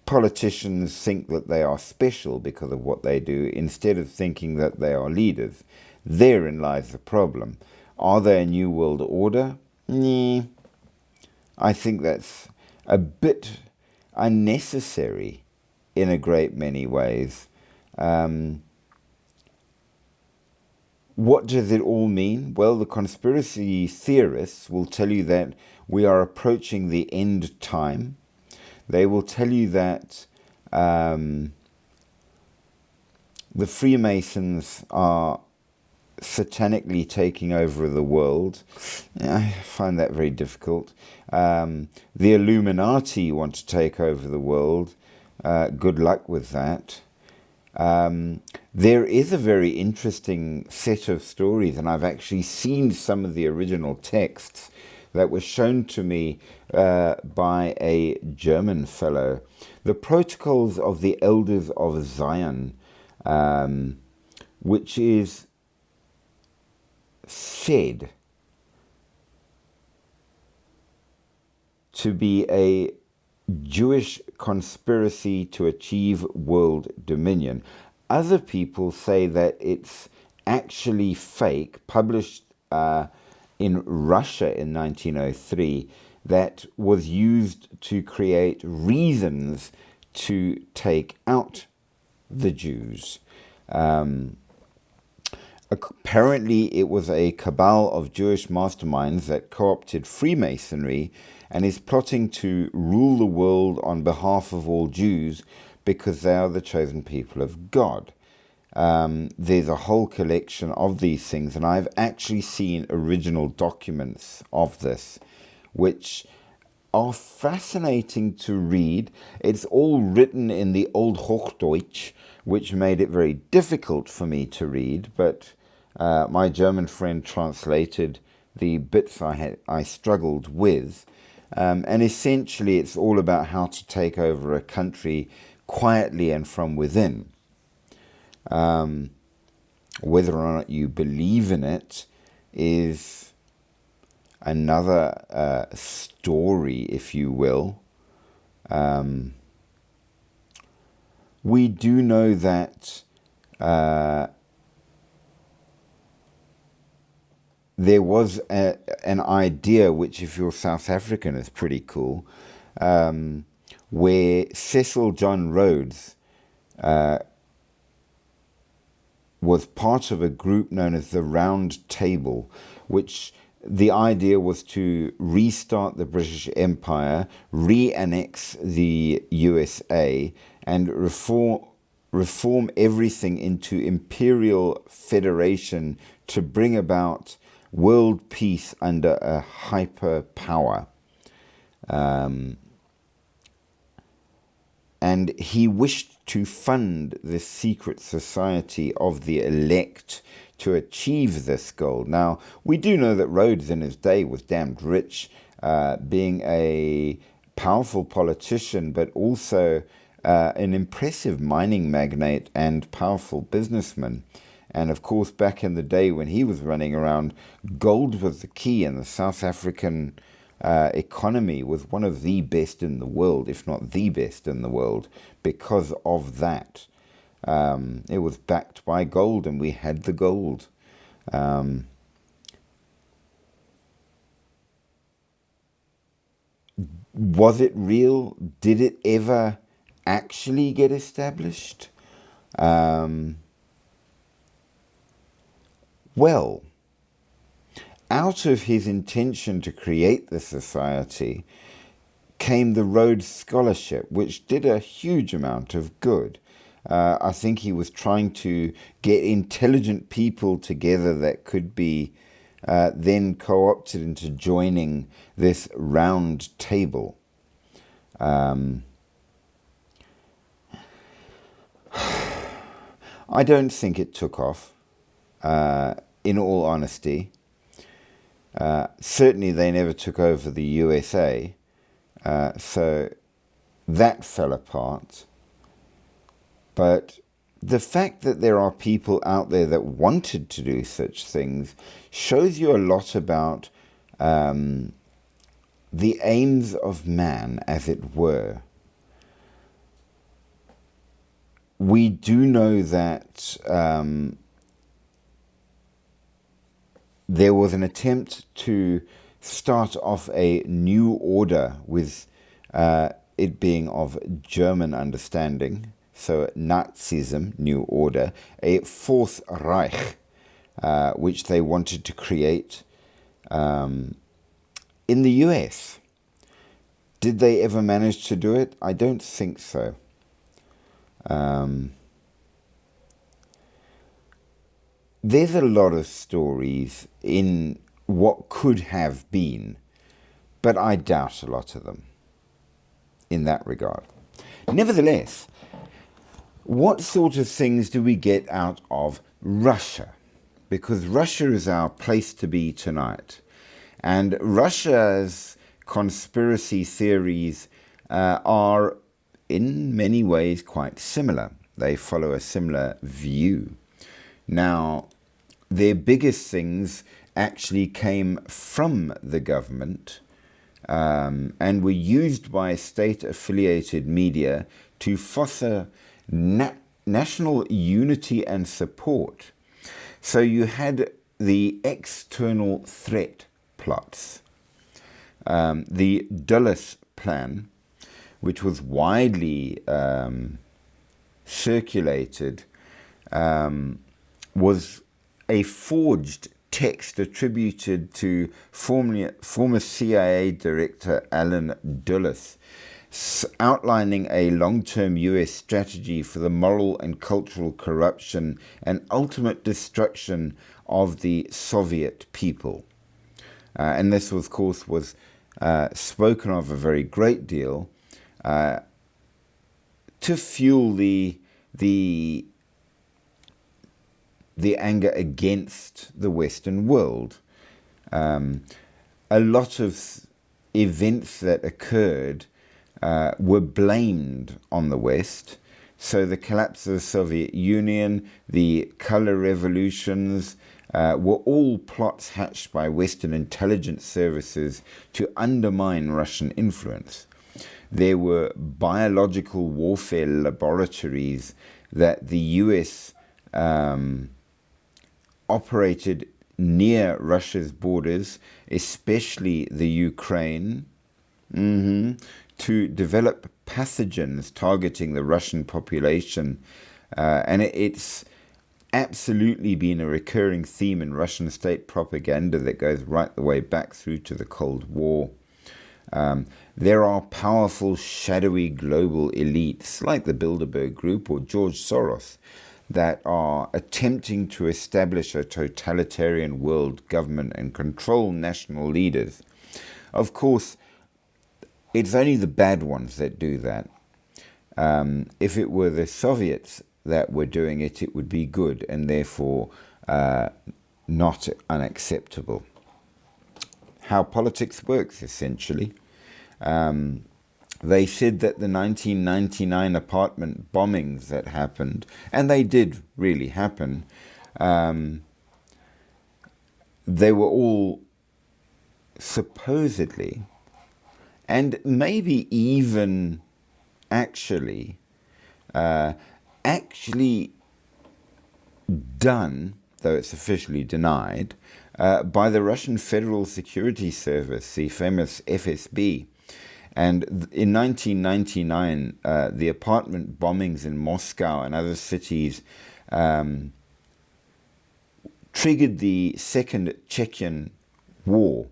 politicians think that they are special because of what they do instead of thinking that they are leaders. Therein lies the problem. Are they a new world order? Nah. I think that's a bit unnecessary in a great many ways. What does it all mean? Well, the conspiracy theorists will tell you that we are approaching the end time. They will tell you that the Freemasons are satanically taking over the world. I find that very difficult. The Illuminati want to take over the world. Good luck with that. There is a very interesting set of stories, and I've actually seen some of the original texts that was shown to me by a German fellow. The Protocols of the Elders of Zion, which is said to be a Jewish conspiracy to achieve world dominion. Other people say that it's actually fake, published in Russia in 1903, that was used to create reasons to take out the Jews. Apparently, it was a cabal of Jewish masterminds that co-opted Freemasonry and is plotting to rule the world on behalf of all Jews because they are the chosen people of God. There's a whole collection of these things, and I've actually seen original documents of this, which are fascinating to read. It's all written in the Old Hochdeutsch, which made it very difficult for me to read, but my German friend translated the bits I struggled with. And essentially, it's all about how to take over a country quietly and from within. Whether or not you believe in it is another story, if you will. We do know that there was an idea, which if you're South African is pretty cool, where Cecil John Rhodes was part of a group known as the Round Table, which the idea was to restart the British Empire, re-annex the USA, and reform everything into imperial federation to bring about world peace under a hyper power. And he wished to fund the secret society of the elect to achieve this goal. Now, we do know that Rhodes in his day was damned rich, being a powerful politician, but also an impressive mining magnate and powerful businessman. And of course, back in the day when he was running around, gold was the key, and the South African economy was one of the best in the world, if not the best in the world, because of that. It was backed by gold, and we had the gold. Was it real? Did it ever actually get established? Well, out of his intention to create the society came the Rhodes Scholarship, which did a huge amount of good. I think he was trying to get intelligent people together that could be then co-opted into joining this round table. I don't think it took off, in all honesty. Certainly they never took over the USA, so that fell apart. But the fact that there are people out there that wanted to do such things shows you a lot about the aims of man, as it were. We do know that there was an attempt to start off a new order with it being of German understanding, so Nazism, new order, a Fourth Reich, which they wanted to create in the US. Did they ever manage to do it? I don't think so. There's a lot of stories in what could have been, but I doubt a lot of them in that regard. Nevertheless, what sort of things do we get out of Russia? Because Russia is our place to be tonight. And Russia's conspiracy theories are in many ways quite similar. They follow a similar view. Now, their biggest things actually came from the government and were used by state-affiliated media to foster national unity and support. So you had the external threat plots, the Dulles Plan, which was widely circulated, was a forged text attributed to former CIA Director Alan Dulles, outlining a long-term US strategy for the moral and cultural corruption and ultimate destruction of the Soviet people. And this, of course, was spoken of a very great deal to fuel the anger against the Western world. A lot of events that occurred were blamed on the West. So the collapse of the Soviet Union, the color revolutions, were all plots hatched by Western intelligence services to undermine Russian influence. there were biological warfare laboratories that the US operated near Russia's borders, especially the Ukraine, to develop pathogens targeting the Russian population. And it's absolutely been a recurring theme in Russian state propaganda that goes right the way back through to the Cold War. There are powerful, shadowy global elites like the Bilderberg Group or George Soros that are attempting to establish a totalitarian world government and control national leaders. Of course, it's only the bad ones that do that. If it were the Soviets that were doing it, it would be good and therefore not unacceptable. How politics works, essentially. They said that the 1999 apartment bombings that happened, and they did really happen, they were all supposedly, and maybe even actually done, though it's officially denied, by the Russian Federal Security Service, the famous FSB. And in 1999, the apartment bombings in Moscow and other cities triggered the Second Chechen War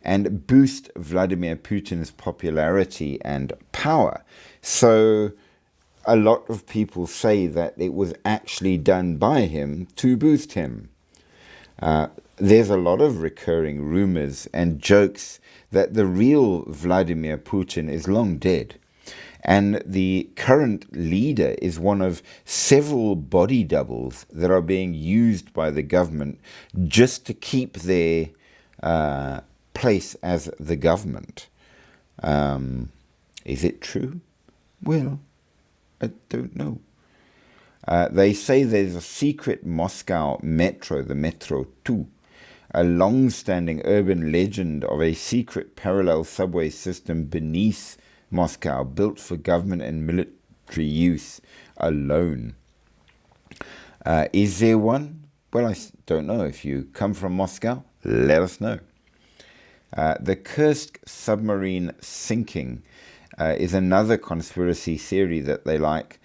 and boost Vladimir Putin's popularity and power. So a lot of people say that it was actually done by him to boost him. There's a lot of recurring rumors and jokes that the real Vladimir Putin is long dead, and the current leader is one of several body doubles that are being used by the government just to keep their place as the government. Is it true? Well, I don't know. They say there's a secret Moscow metro, the Metro 2, a long-standing urban legend of a secret parallel subway system beneath Moscow, built for government and military use alone. Is there one? Well, I don't know. If you come from Moscow, let us know. The Kursk submarine sinking is another conspiracy theory that they like.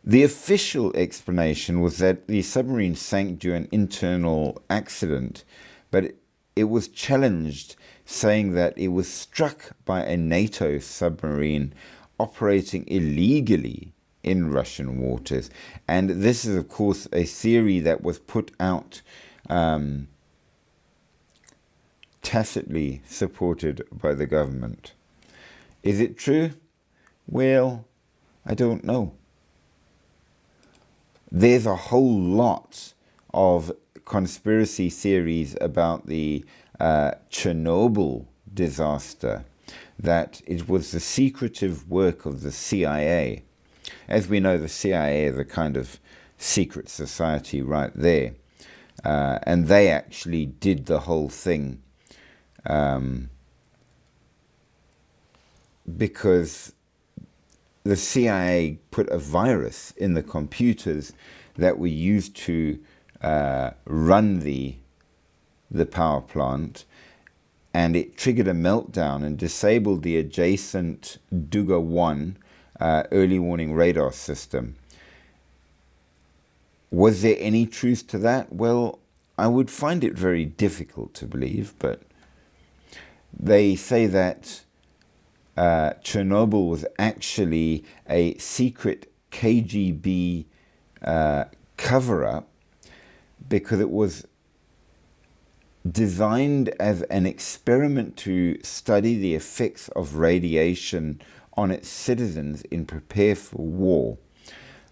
The official explanation was that the submarine sank due to an internal accident, but it was challenged, saying that it was struck by a NATO submarine operating illegally in Russian waters. And this is, of course, a theory that was put out tacitly supported by the government. Is it true? Well, I don't know. There's a whole lot of conspiracy theories about the Chernobyl disaster, that it was the secretive work of the CIA. As we know, the CIA is a kind of secret society right there. And they actually did the whole thing because the CIA put a virus in the computers that were used to run the power plant, and it triggered a meltdown and disabled the adjacent Duga-1 early warning radar system. Was there any truth to that? Well, I would find it very difficult to believe, but they say that Chernobyl was actually a secret KGB cover-up because it was designed as an experiment to study the effects of radiation on its citizens in prepare for war.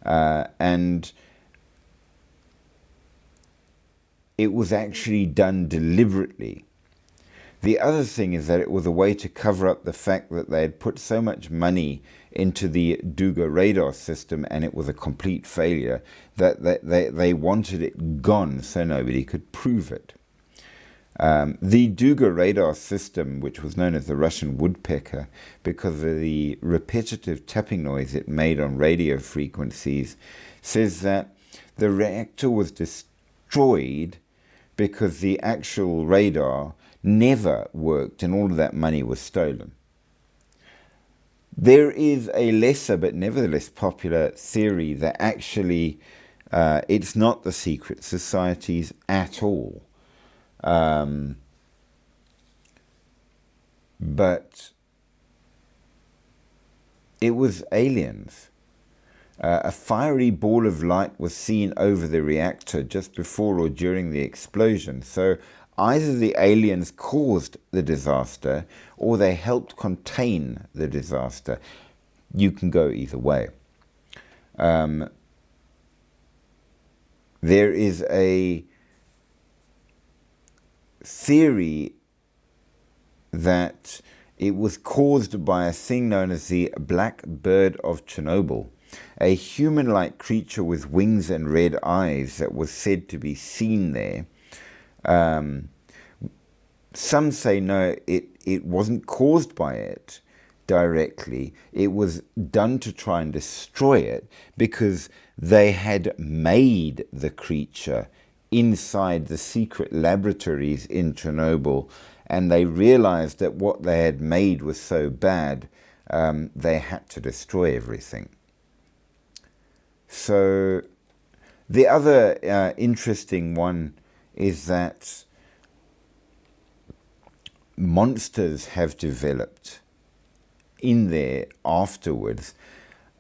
And it was actually done deliberately. The other thing is that it was a way to cover up the fact that they had put so much money into the Duga radar system and it was a complete failure that they wanted it gone so nobody could prove it. The Duga radar system, which was known as the Russian woodpecker because of the repetitive tapping noise it made on radio frequencies, says that the reactor was destroyed because the actual radar never worked and all of that money was stolen. There is a lesser but nevertheless popular theory that actually it's not the secret societies at all. But it was aliens. A fiery ball of light was seen over the reactor just before or during the explosion. So either the aliens caused the disaster or they helped contain the disaster. You can go either way. There is a theory that it was caused by a thing known as the Black Bird of Chernobyl, a human-like creature with wings and red eyes that was said to be seen there. Some say no, it wasn't caused by it directly. It was done to try and destroy it because they had made the creature inside the secret laboratories in Chernobyl, and they realized that what they had made was so bad, they had to destroy everything. So the other interesting one is that monsters have developed in there afterwards.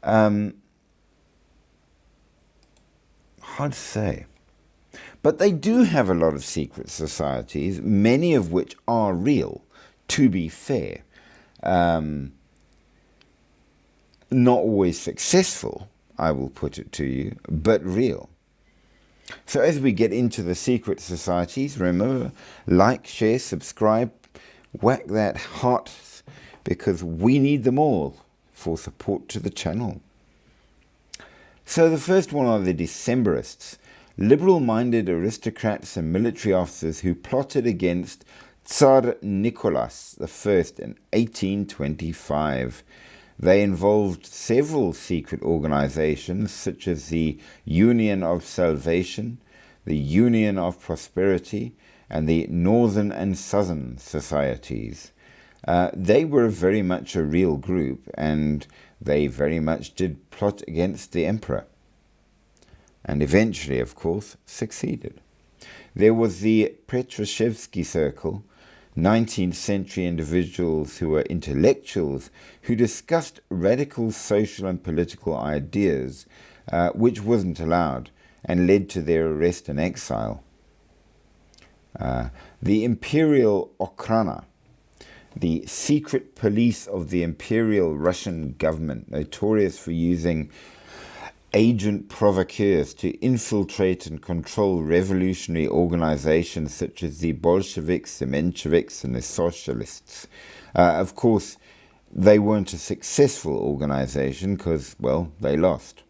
Hard to say. But they do have a lot of secret societies, many of which are real, to be fair. Not always successful, I will put it to you, but real. So as we get into the secret societies, remember, like, share, subscribe, whack that heart, because we need them all for support to the channel. So the first one are the Decembrists, liberal-minded aristocrats and military officers who plotted against Tsar Nicholas I in 1825. They involved several secret organizations such as the Union of Salvation, the Union of Prosperity, and the Northern and Southern Societies. They were very much a real group, and they very much did plot against the emperor. And eventually, of course, succeeded. There was the Petrashevsky Circle, 19th century individuals who were intellectuals who discussed radical social and political ideas, which wasn't allowed, and led to their arrest and exile. The Imperial Okhrana, the secret police of the Imperial Russian government, notorious for using agent provocateurs to infiltrate and control revolutionary organizations such as the Bolsheviks, the Mensheviks, and the Socialists. Of course, they weren't a successful organization because, well, they lost.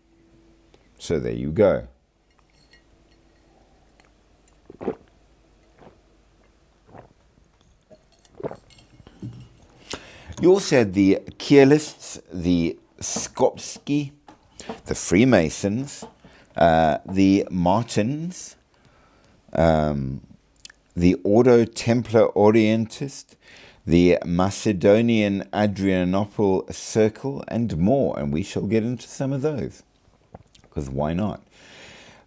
So there you go. You also had the Kielists, the Skopsky, the Freemasons, the Martins, the Ordo Templar Orientist, the Macedonian Adrianople Circle, and more. And we shall get into some of those, because why not?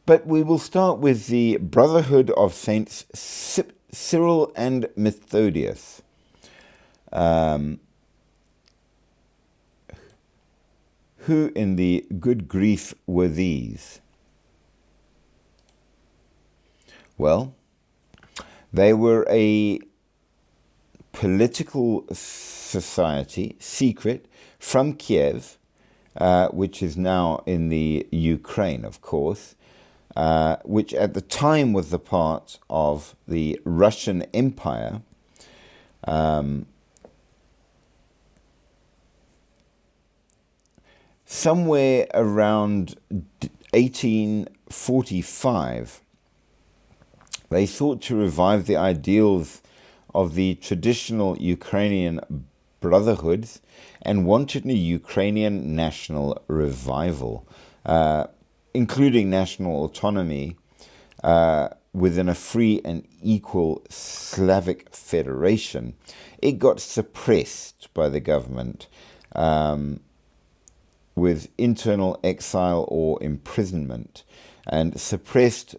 But we will start with the Brotherhood of Saints Cyril and Methodius. Who in the good grief were these? Well, they were a political society, secret, from Kiev, which is now in the Ukraine, of course, which at the time was the part of the Russian Empire. Somewhere around 1845, They sought to revive the ideals of the traditional Ukrainian brotherhoods and wanted a Ukrainian national revival, including national autonomy within a free and equal Slavic federation. It got suppressed by the government with internal exile or imprisonment, and suppressed,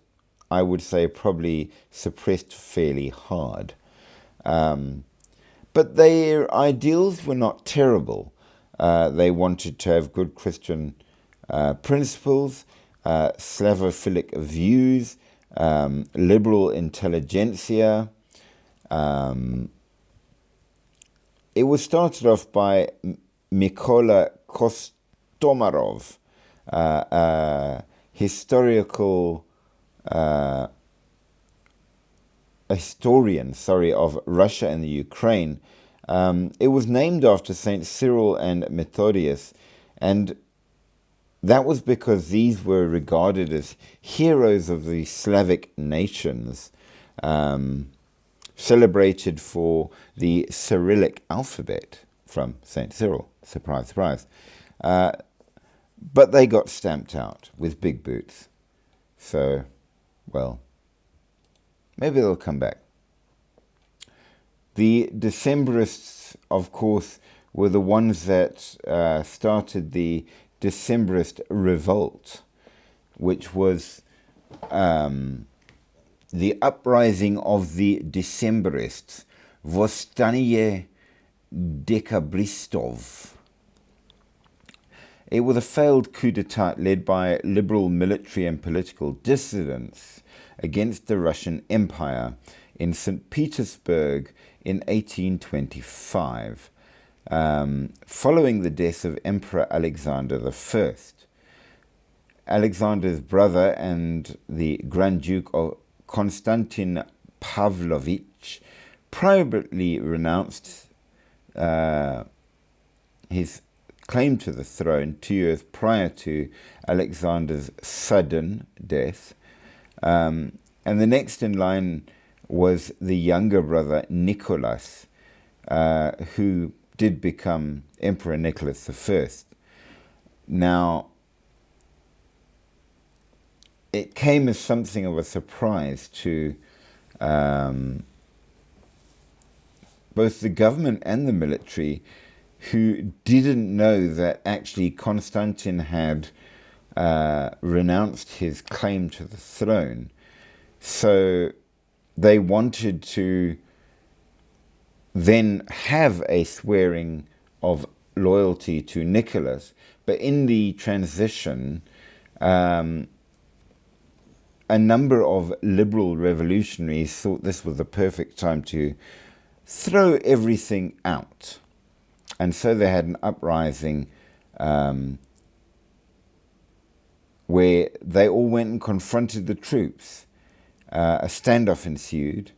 I would say, probably suppressed fairly hard. But their ideals were not terrible. They wanted to have good Christian principles, Slavophilic views, liberal intelligentsia. It was started off by Mykola Kostomarov, a historian, of Russia and the Ukraine. It was named after Saint Cyril and Methodius, and that was because these were regarded as heroes of the Slavic nations, celebrated for the Cyrillic alphabet from Saint Cyril. Surprise, surprise. But they got stamped out with big boots. So, well, maybe they'll come back. The Decembrists, of course, were the ones that started the Decembrist revolt, which was the uprising of the Decembrists, Vostanie Dekabristov. It was a failed coup d'etat led by liberal military and political dissidents against the Russian Empire in St. Petersburg in 1825, following the death of Emperor Alexander I. Alexander's brother and the Grand Duke of Konstantin Pavlovich privately renounced his claim to the throne 2 years prior to Alexander's sudden death. And the next in line was the younger brother Nicholas, who did become Emperor Nicholas I. Now, it came as something of a surprise to both the government and the military, who didn't know that actually Constantine had renounced his claim to the throne. So they wanted to then have a swearing of loyalty to Nicholas, but in the transition, a number of liberal revolutionaries thought this was the perfect time to throw everything out. And so they had an uprising where they all went and confronted the troops. A standoff ensued.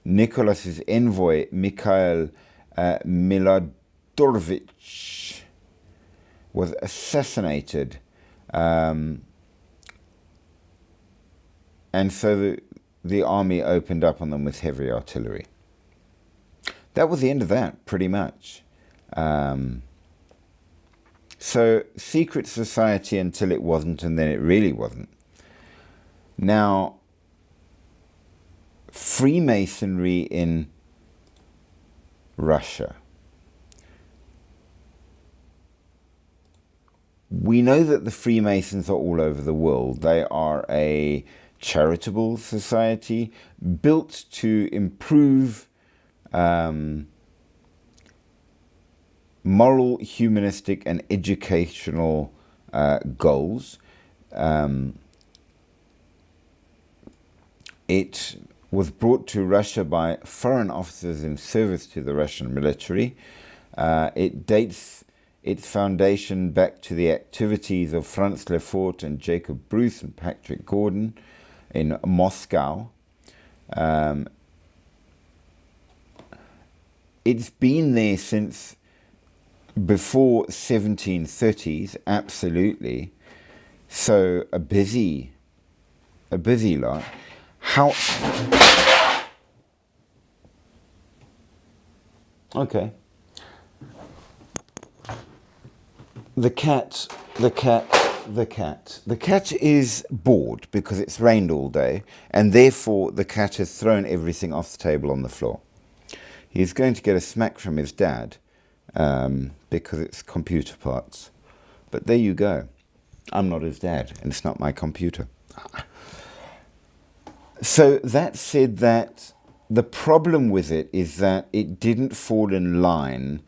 Nicholas's envoy, Mikhail Milodorovich, was assassinated. And so the army opened up on them with heavy artillery. That was the end of that, pretty much. So, secret society until it wasn't, and then it really wasn't. Now, Freemasonry in Russia. We know that the Freemasons are all over the world. They are a charitable society built to improve moral, humanistic, and educational goals. It was brought to Russia by foreign officers in service to the Russian military. It dates its foundation back to the activities of Franz Lefort and Jacob Bruce and Patrick Gordon in Moscow. It's been there since before 1730s, absolutely. So a busy a busy lot. How? Okay. The cat is bored because it's rained all day, and therefore the cat has thrown everything off the table on the floor. He's going to get a smack from his dad because it's computer parts. But there you go. I'm not his dad, and it's not my computer. So that said, that the problem with it is that it didn't fall in line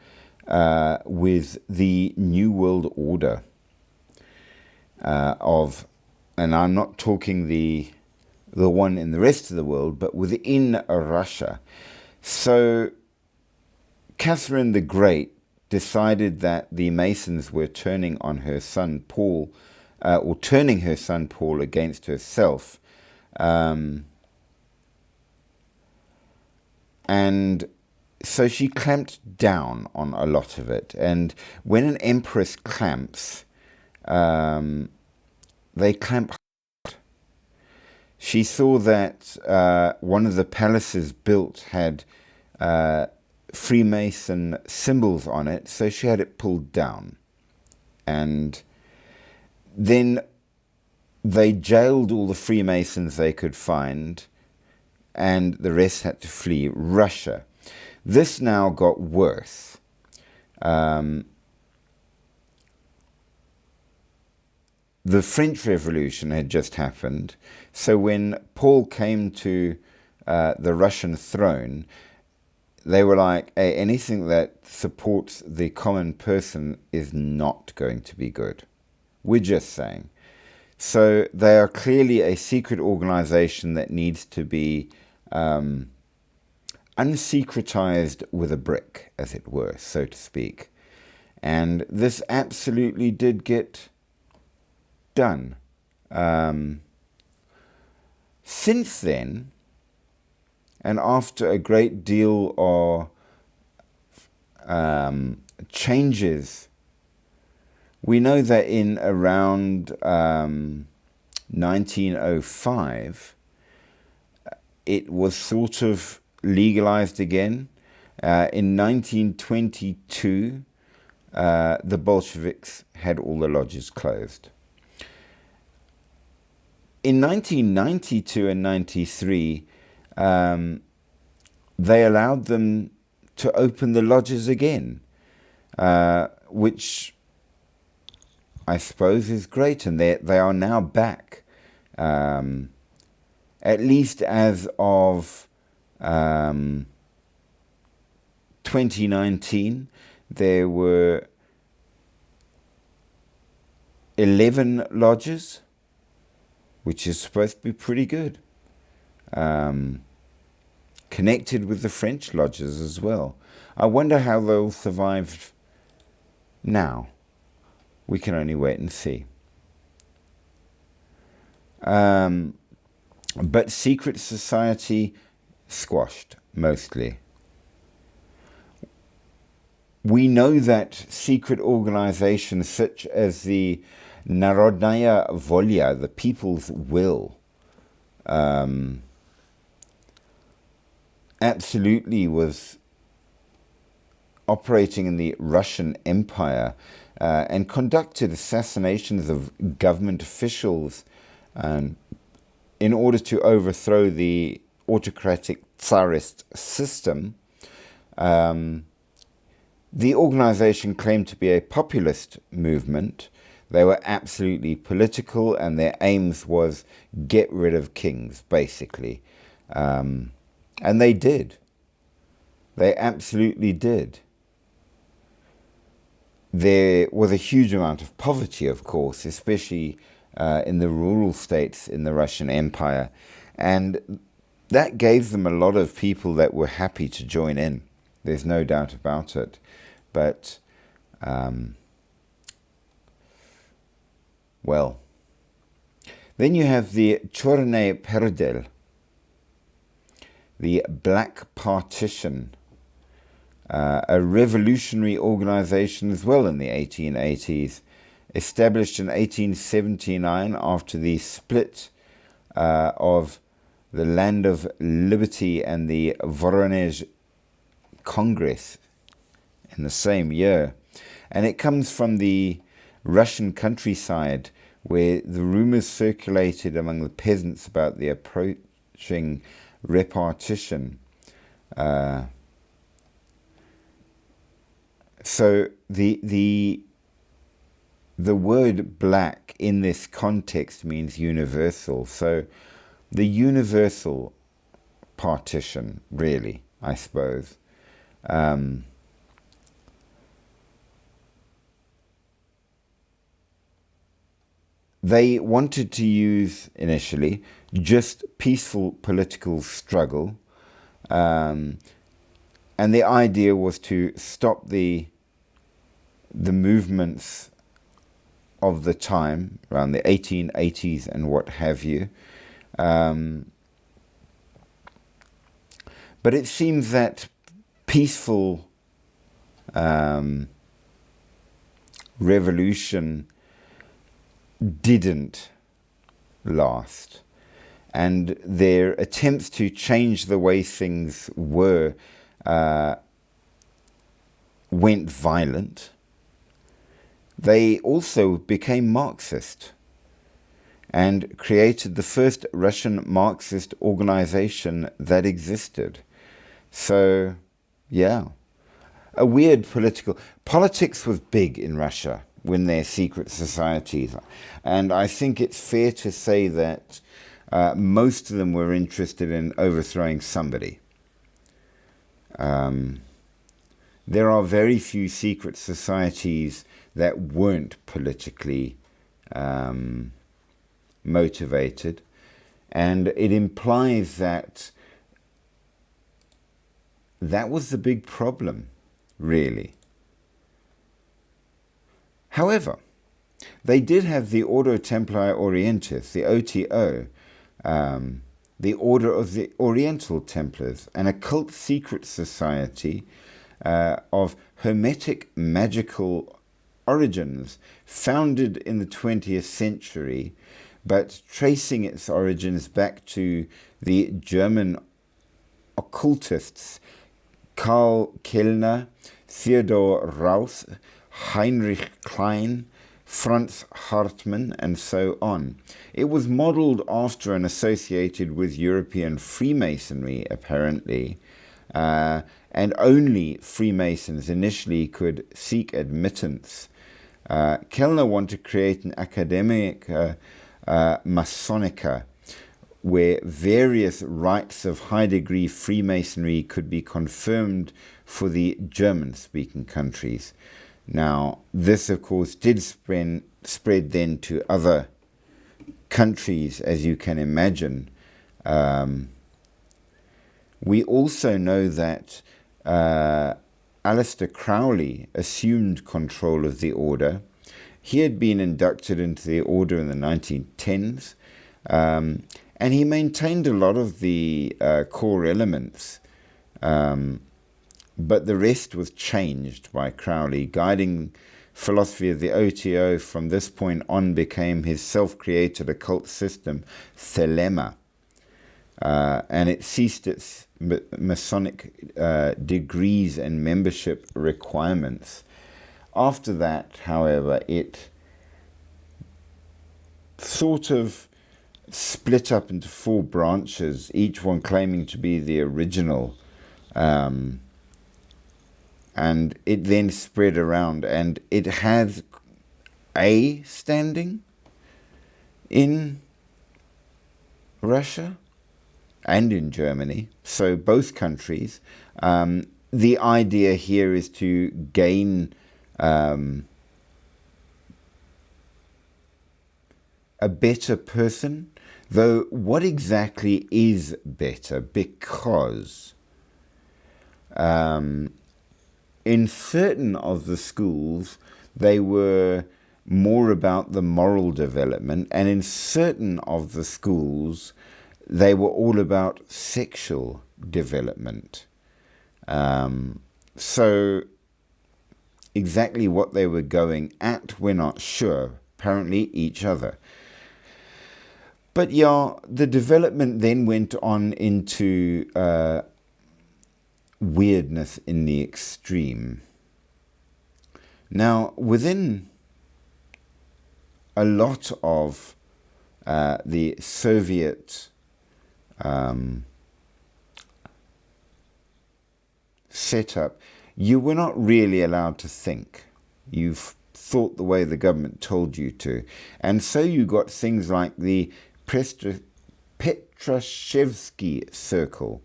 with the New World Order and I'm not talking the one in the rest of the world, but within Russia. So Catherine the Great decided that the Masons were turning on her son Paul, or turning her son Paul against herself. And so she clamped down on a lot of it. And when an empress clamps, they clamp hard. She saw that one of the palaces built had Freemason symbols on it, so she had it pulled down. And then they jailed all the Freemasons they could find, and the rest had to flee Russia. This now got worse. The French Revolution had just happened, so when Paul came to the Russian throne, they were like, hey, anything that supports the common person is not going to be good. We're just saying. So they are clearly a secret organization that needs to be unsecretized with a brick, as it were, so to speak. And this absolutely did get done. Since then, and after a great deal of changes, we know that in around 1905, it was sort of legalized again. In 1922, the Bolsheviks had all the lodges closed. In 1992 and 93, they allowed them to open the lodges again, which I suppose is great, and they are now back. At least as of 2019, there were 11 lodges, which is supposed to be pretty good. Connected with the French lodges as well. I wonder how they'll survive now. We can only wait and see. But secret society squashed, mostly. We know that secret organizations such as the Narodnaya Volya, the People's Will, absolutely was operating in the Russian Empire and conducted assassinations of government officials in order to overthrow the autocratic Tsarist system. The organization claimed to be a populist movement. They were absolutely political, and their aims was get rid of kings, basically. And they did. They absolutely did. There was a huge amount of poverty, of course, especially in the rural states in the Russian Empire. And that gave them a lot of people that were happy to join in. There's no doubt about it. But, well, then you have the Chorny Perdel, the Black Partition, a revolutionary organization as well in the 1880s, established in 1879 after the split of the Land of Liberty and the Voronezh Congress in the same year. And it comes from the Russian countryside, where the rumors circulated among the peasants about the approaching repartition. So the word black in this context means universal. So the universal partition, really, I suppose. They wanted to use, initially, just peaceful political struggle. And the idea was to stop the movements of the time, around the 1880s and what have you. But it seems that peaceful revolution didn't last, and their attempts to change the way things were went violent. They also became Marxist and created the first Russian Marxist organization that existed. So, yeah, a weird politics was big in Russia when they're secret societies. And I think it's fair to say that most of them were interested in overthrowing somebody. There are very few secret societies that weren't politically motivated. And it implies that that was the big problem, really. However, they did have the Ordo Templari Orientis, the OTO, the Order of the Oriental Templars, an occult secret society of hermetic magical origins, founded in the 20th century, but tracing its origins back to the German occultists Karl Kellner, Theodor Rauss, Heinrich Klein, Franz Hartmann, and so on. It was modeled after and associated with European Freemasonry, apparently, and only Freemasons initially could seek admittance. Kellner wanted to create an academic Masonica, where various rites of high-degree Freemasonry could be confirmed for the German-speaking countries. Now, this, of course, did spread then to other countries, as you can imagine. We also know that Aleister Crowley assumed control of the order. He had been inducted into the order in the 1910s, and he maintained a lot of the core elements, but the rest was changed by Crowley. Guiding philosophy of the OTO from this point on became his self-created occult system, Thelema, and it ceased its Masonic degrees and membership requirements. After that, however, it sort of split up into 4 branches, each one claiming to be the original, and it then spread around, and it has a standing in Russia and in Germany, so both countries. The idea here is to gain a better person, though what exactly is better? Because in certain of the schools they were more about the moral development, and in certain of the schools they were all about sexual development. So exactly what they were going at, we're not sure. Apparently each other. But yeah, the development then went on into weirdness in the extreme. Now, within a lot of the Soviet setup, you were not really allowed to think. You thought the way the government told you to. And so you got things like the Petrashevsky Circle,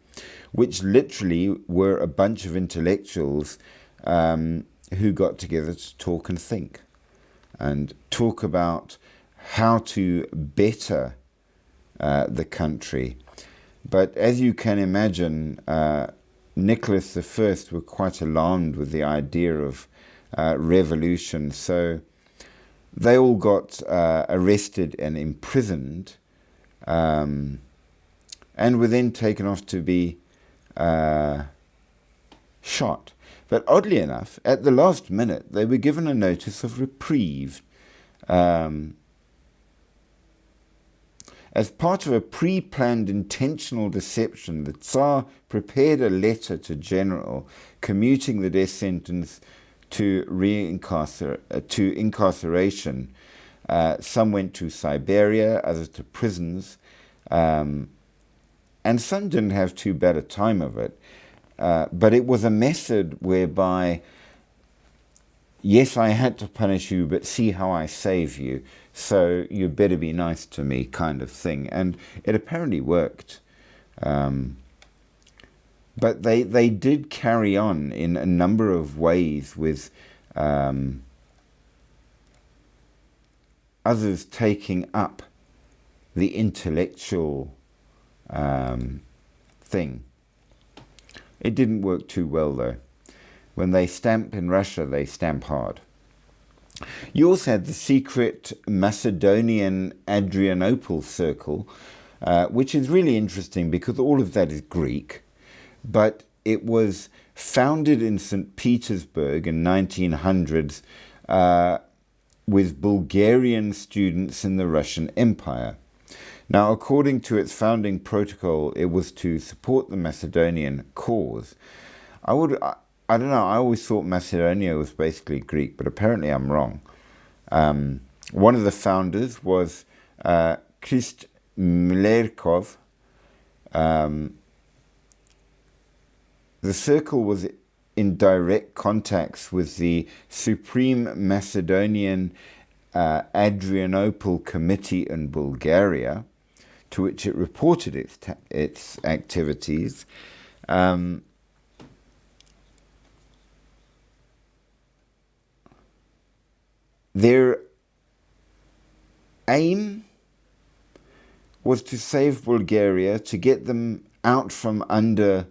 which literally were a bunch of intellectuals who got together to talk and think and talk about how to better the country. But as you can imagine, Nicholas I were quite alarmed with the idea of revolution, so they all got arrested and imprisoned, and were then taken off to be shot. But oddly enough, at the last minute, they were given a notice of reprieve. As part of a pre-planned intentional deception, the Tsar prepared a letter to General commuting the death sentence to incarceration. Some went to Siberia, others to prisons, and some didn't have too bad a time of it. But it was a method whereby, yes, I had to punish you, but see how I save you, so you better be nice to me, kind of thing. And it apparently worked. But they did carry on in a number of ways with others taking up the intellectual thing. It didn't work too well, though. When they stamp in Russia, they stamp hard. You also had the secret Macedonian Adrianople Circle, which is really interesting because all of that is Greek, but it was founded in St. Petersburg in 1900s with Bulgarian students in the Russian Empire. Now, according to its founding protocol, it was to support the Macedonian cause. I don't know, I always thought Macedonia was basically Greek, but apparently I'm wrong. One of the founders was Krist Mlerkov. The circle was in direct contacts with the Supreme Macedonian Adrianople Committee in Bulgaria, to which it reported its activities. Their aim was to save Bulgaria, to get them out from under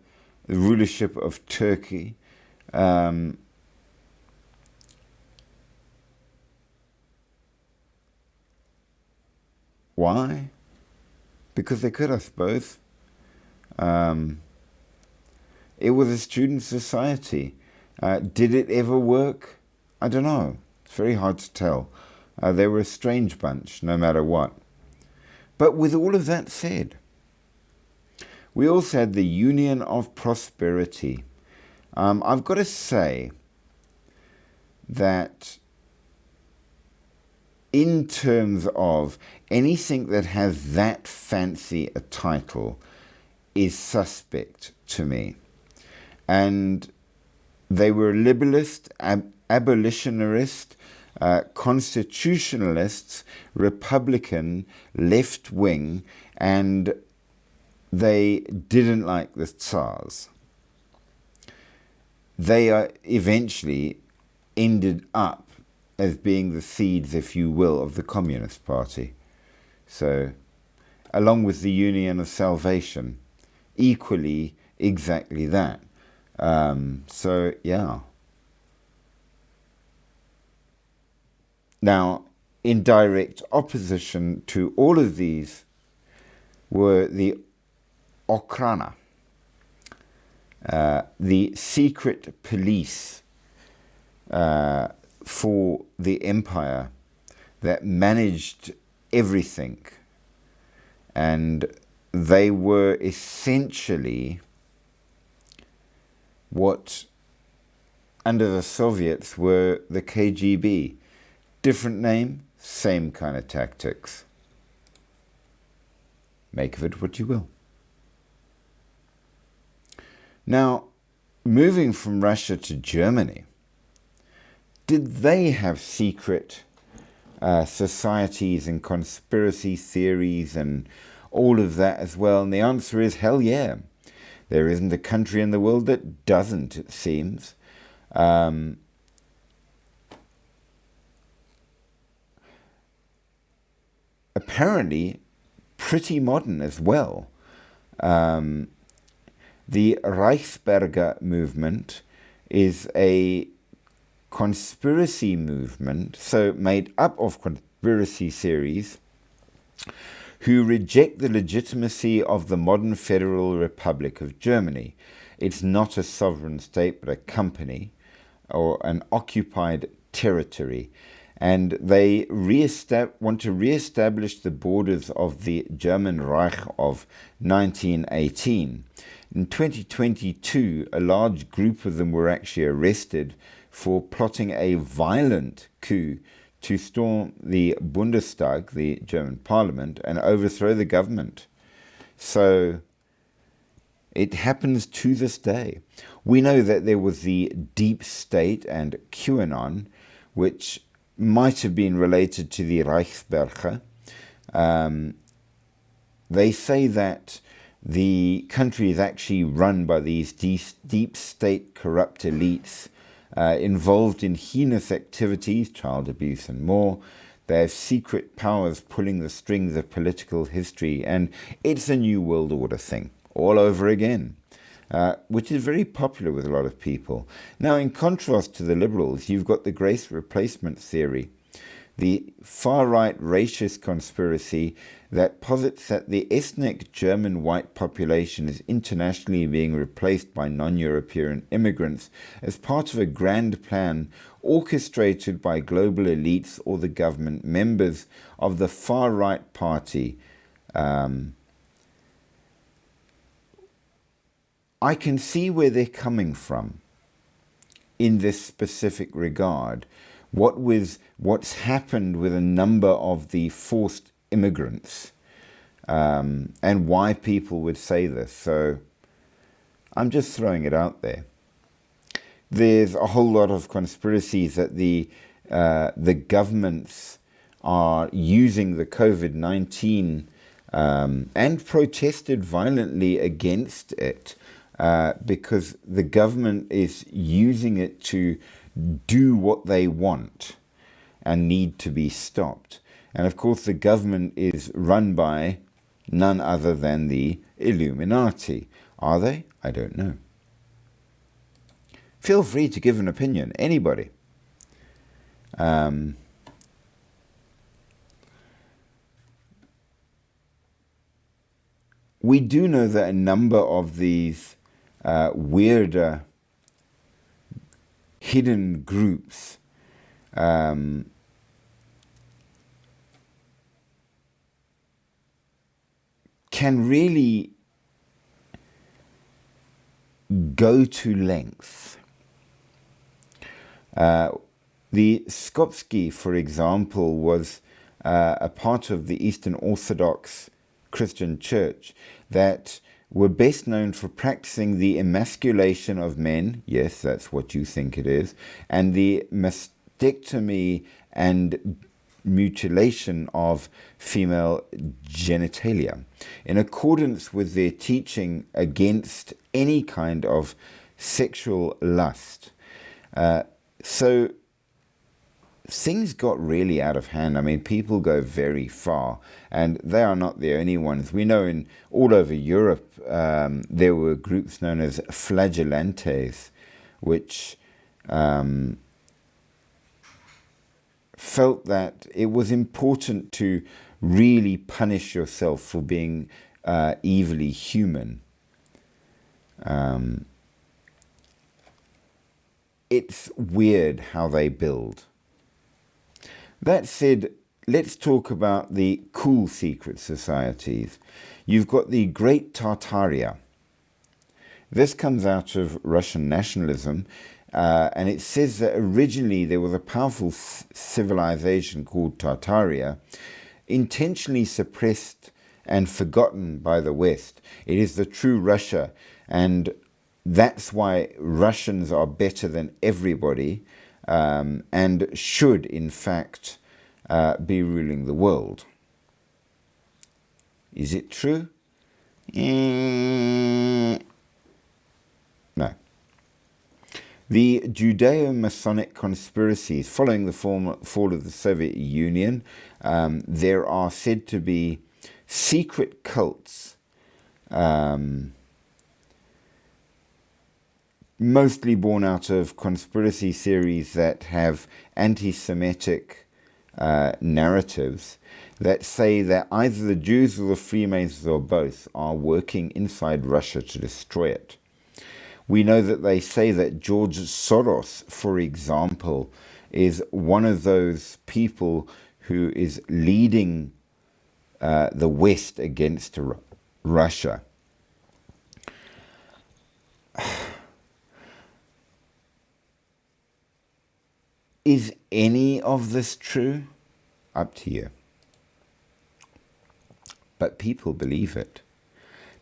the rulership of Turkey. Why? Because they could, I suppose. It was a student society. Did it ever work? I don't know. It's very hard to tell. They were a strange bunch, no matter what. But with all of that said, we also had the Union of Prosperity. I've got to say that in terms of anything that has that fancy a title is suspect to me. And they were liberalist, abolitionist, constitutionalists, Republican, left-wing, and they didn't like the Tsars. They eventually ended up as being the seeds, if you will, of the Communist Party. So, along with the Union of Salvation, equally exactly that. So, yeah. Now, in direct opposition to all of these were the Okhrana, the secret police for the empire that managed everything. and they were essentially what under the Soviets were the KGB. Different name, same kind of tactics. Make of it what you will. Now, moving from Russia to Germany, did they have secret societies and conspiracy theories and all of that as well? And the answer is hell yeah. There isn't a country in the world that doesn't, it seems. Apparently pretty modern as well. The Reichsbürger movement is a conspiracy movement, so made up of conspiracy theories, who reject the legitimacy of the modern Federal Republic of Germany. It's not a sovereign state, but a company or an occupied territory. And they want to re-establish the borders of the German Reich of 1918. In 2022, a large group of them were actually arrested for plotting a violent coup to storm the Bundestag, the German parliament, and overthrow the government. So it happens to this day. We know that there was the Deep State and QAnon, which might have been related to the Reichsbürger. They say that the country is actually run by these deep state corrupt elites involved in heinous activities, child abuse and more. They have secret powers pulling the strings of political history, and it's a New World Order thing all over again, which is very popular with a lot of people. Now, in contrast to the liberals, you've got the grace replacement theory, the far-right racist conspiracy that posits that the ethnic German white population is internationally being replaced by non-European immigrants as part of a grand plan orchestrated by global elites or the government members of the far-right party. I can see where they're coming from in this specific regard. What's happened with a number of the forced immigrants, and why people would say this. So I'm just throwing it out there. There's a whole lot of conspiracies that the governments are using the COVID-19 and protested violently against it because the government is using it to do what they want and need to be stopped. And of course the government is run by none other than the Illuminati. Are they? I don't know. Feel free to give an opinion, anybody. We do know that a number of these weirder hidden groups can really go to lengths. The Skopsky, for example, was a part of the Eastern Orthodox Christian Church that were best known for practicing the emasculation of men, yes, that's what you think it is, and the mastectomy and mutilation of female genitalia, in accordance with their teaching against any kind of sexual lust. So things got really out of hand. I mean, people go very far, and they are not the only ones. We know in all over Europe there were groups known as flagellantes, which felt that it was important to really punish yourself for being evilly human. It's weird how they build. That said, let's talk about the cool secret societies. You've got the Great Tartaria. This comes out of Russian nationalism, and it says that originally there was a powerful civilization called Tartaria, intentionally suppressed and forgotten by the West. It is the true Russia, and that's why Russians are better than everybody, and should, in fact, be ruling the world. Is it true? No. The Judeo-Masonic conspiracies following the fall of the Soviet Union, there are said to be secret cults, mostly born out of conspiracy theories that have anti-Semitic narratives that say that either the Jews or the Freemasons or both are working inside Russia to destroy it. We know that they say that George Soros, for example, is one of those people who is leading the West against Russia. Is any of this true? Up to you. But people believe it.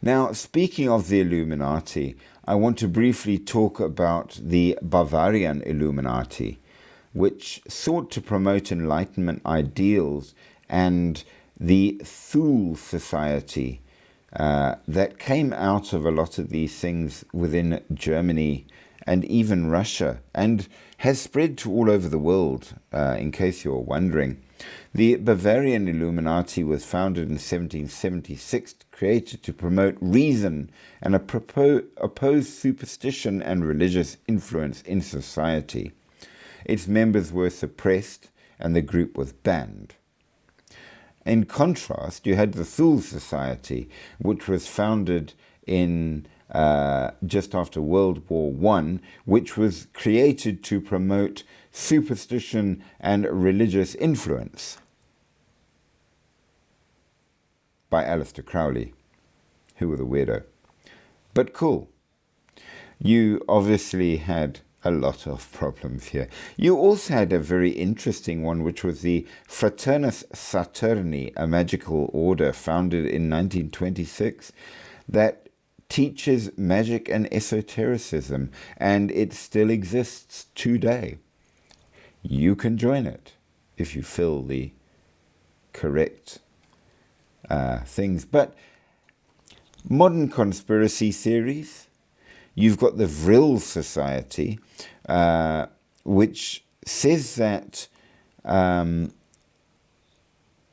Now, speaking of the Illuminati, I want to briefly talk about the Bavarian Illuminati, which sought to promote Enlightenment ideals, and the Thule Society that came out of a lot of these things within Germany and even Russia, and has spread to all over the world, in case you're wondering. The Bavarian Illuminati was founded in 1776, created to promote reason and oppose superstition and religious influence in society. Its members were suppressed and the group was banned. In contrast, you had the Thule Society, which was founded in just after World War I, which was created to promote superstition and religious influence by Aleister Crowley, who was a weirdo. But cool. You obviously had a lot of problems here. You also had a very interesting one, which was the Fraternus Saturni, a magical order founded in 1926 that teaches magic and esotericism, and it still exists today. You can join it if you fill the correct things. But modern conspiracy theories, you've got the Vril Society, which says that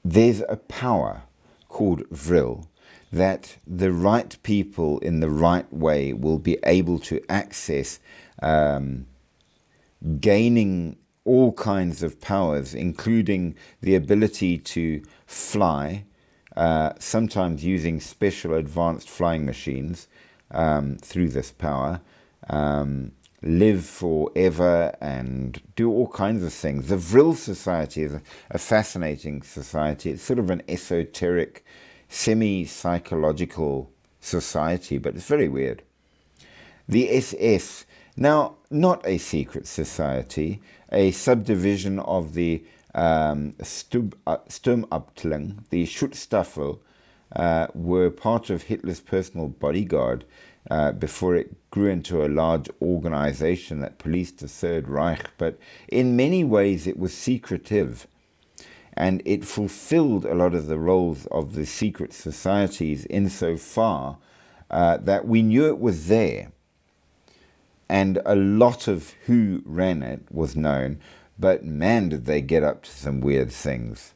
there's a power called Vril that the right people in the right way will be able to access, gaining all kinds of powers, including the ability to fly, sometimes using special advanced flying machines through this power, live forever and do all kinds of things. The Vril Society is a fascinating society. It's sort of an esoteric, semi-psychological society, but it's very weird. The SS, now not a secret society, a subdivision of the Sturmabteilung, the Schutzstaffel, were part of Hitler's personal bodyguard before it grew into a large organization that policed the Third Reich. But in many ways it was secretive, and it fulfilled a lot of the roles of the secret societies insofar that we knew it was there, and a lot of who ran it was known, but man, did they get up to some weird things.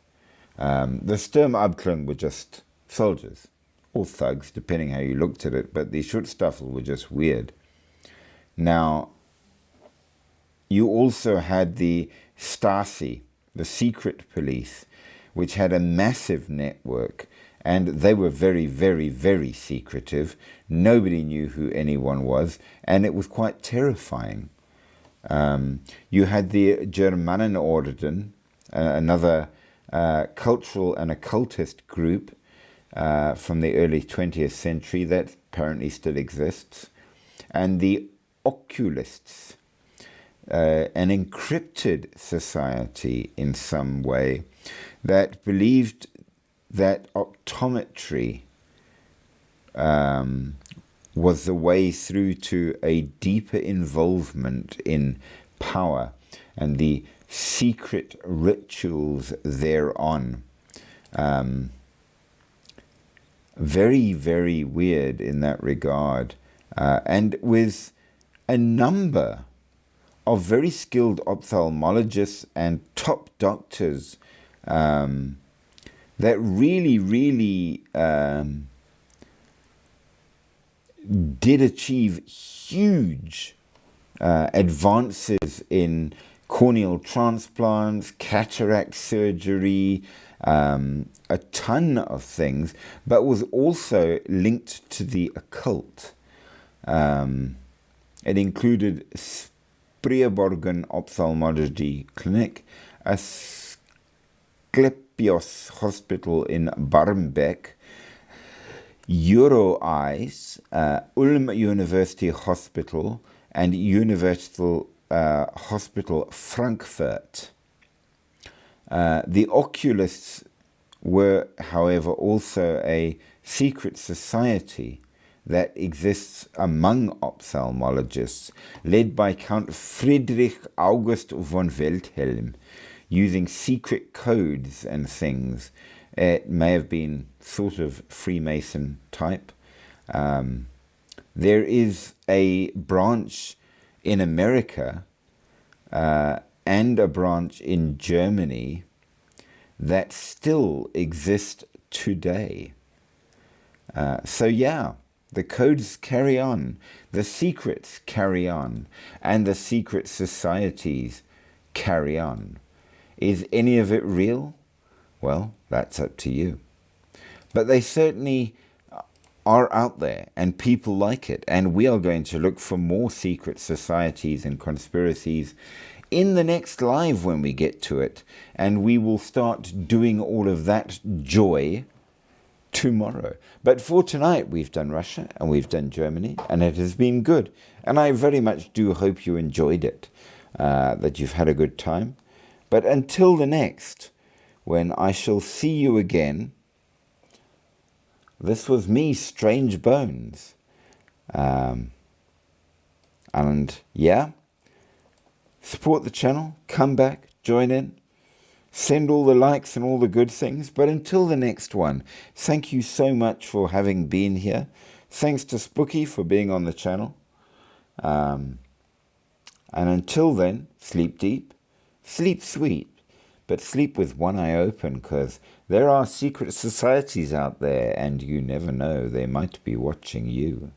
The Sturmabteilung were just soldiers, or thugs, depending how you looked at it, but the Schutzstaffel were just weird. Now, you also had the Stasi, the secret police, which had a massive network, and they were very, very, very secretive. Nobody knew who anyone was, and it was quite terrifying. You had the Germanenorden, another cultural and occultist group from the early 20th century that apparently still exists, and the occultists, an encrypted society in some way that believed that optometry was the way through to a deeper involvement in power and the secret rituals thereon. Very, very weird in that regard. And with a number of very skilled ophthalmologists and top doctors that really did achieve huge advances in corneal transplants, cataract surgery, a ton of things, but was also linked to the occult. It included Spreeborgen Ophthalmology Clinic, Asclepios Hospital in Barmbek, Euro Eyes, Ulm University Hospital, and Universal Hospital Frankfurt. The oculists were, however, also a secret society that exists among ophthalmologists, led by Count Friedrich August von Welthelm, using secret codes and things. It may have been sort of Freemason type. There is a branch in America and a branch in Germany that still exist today. So yeah, the codes carry on, the secrets carry on, and the secret societies carry on. Is any of it real? Well, that's up to you. But they certainly are out there, and people like it, and we are going to look for more secret societies and conspiracies in the next live when we get to it, and we will start doing all of that joy tomorrow. But for tonight, we've done Russia and we've done Germany, and it has been good, and I very much do hope you enjoyed it, that you've had a good time. But until the next, when I shall see you again, this was me, Strange Bones. And yeah, support the channel, come back, join in, send all the likes and all the good things. But until the next one, thank you so much for having been here. Thanks to Spooky for being on the channel. And until then, sleep deep, sleep sweet, but sleep with one eye open, because there are secret societies out there and you never know, they might be watching you.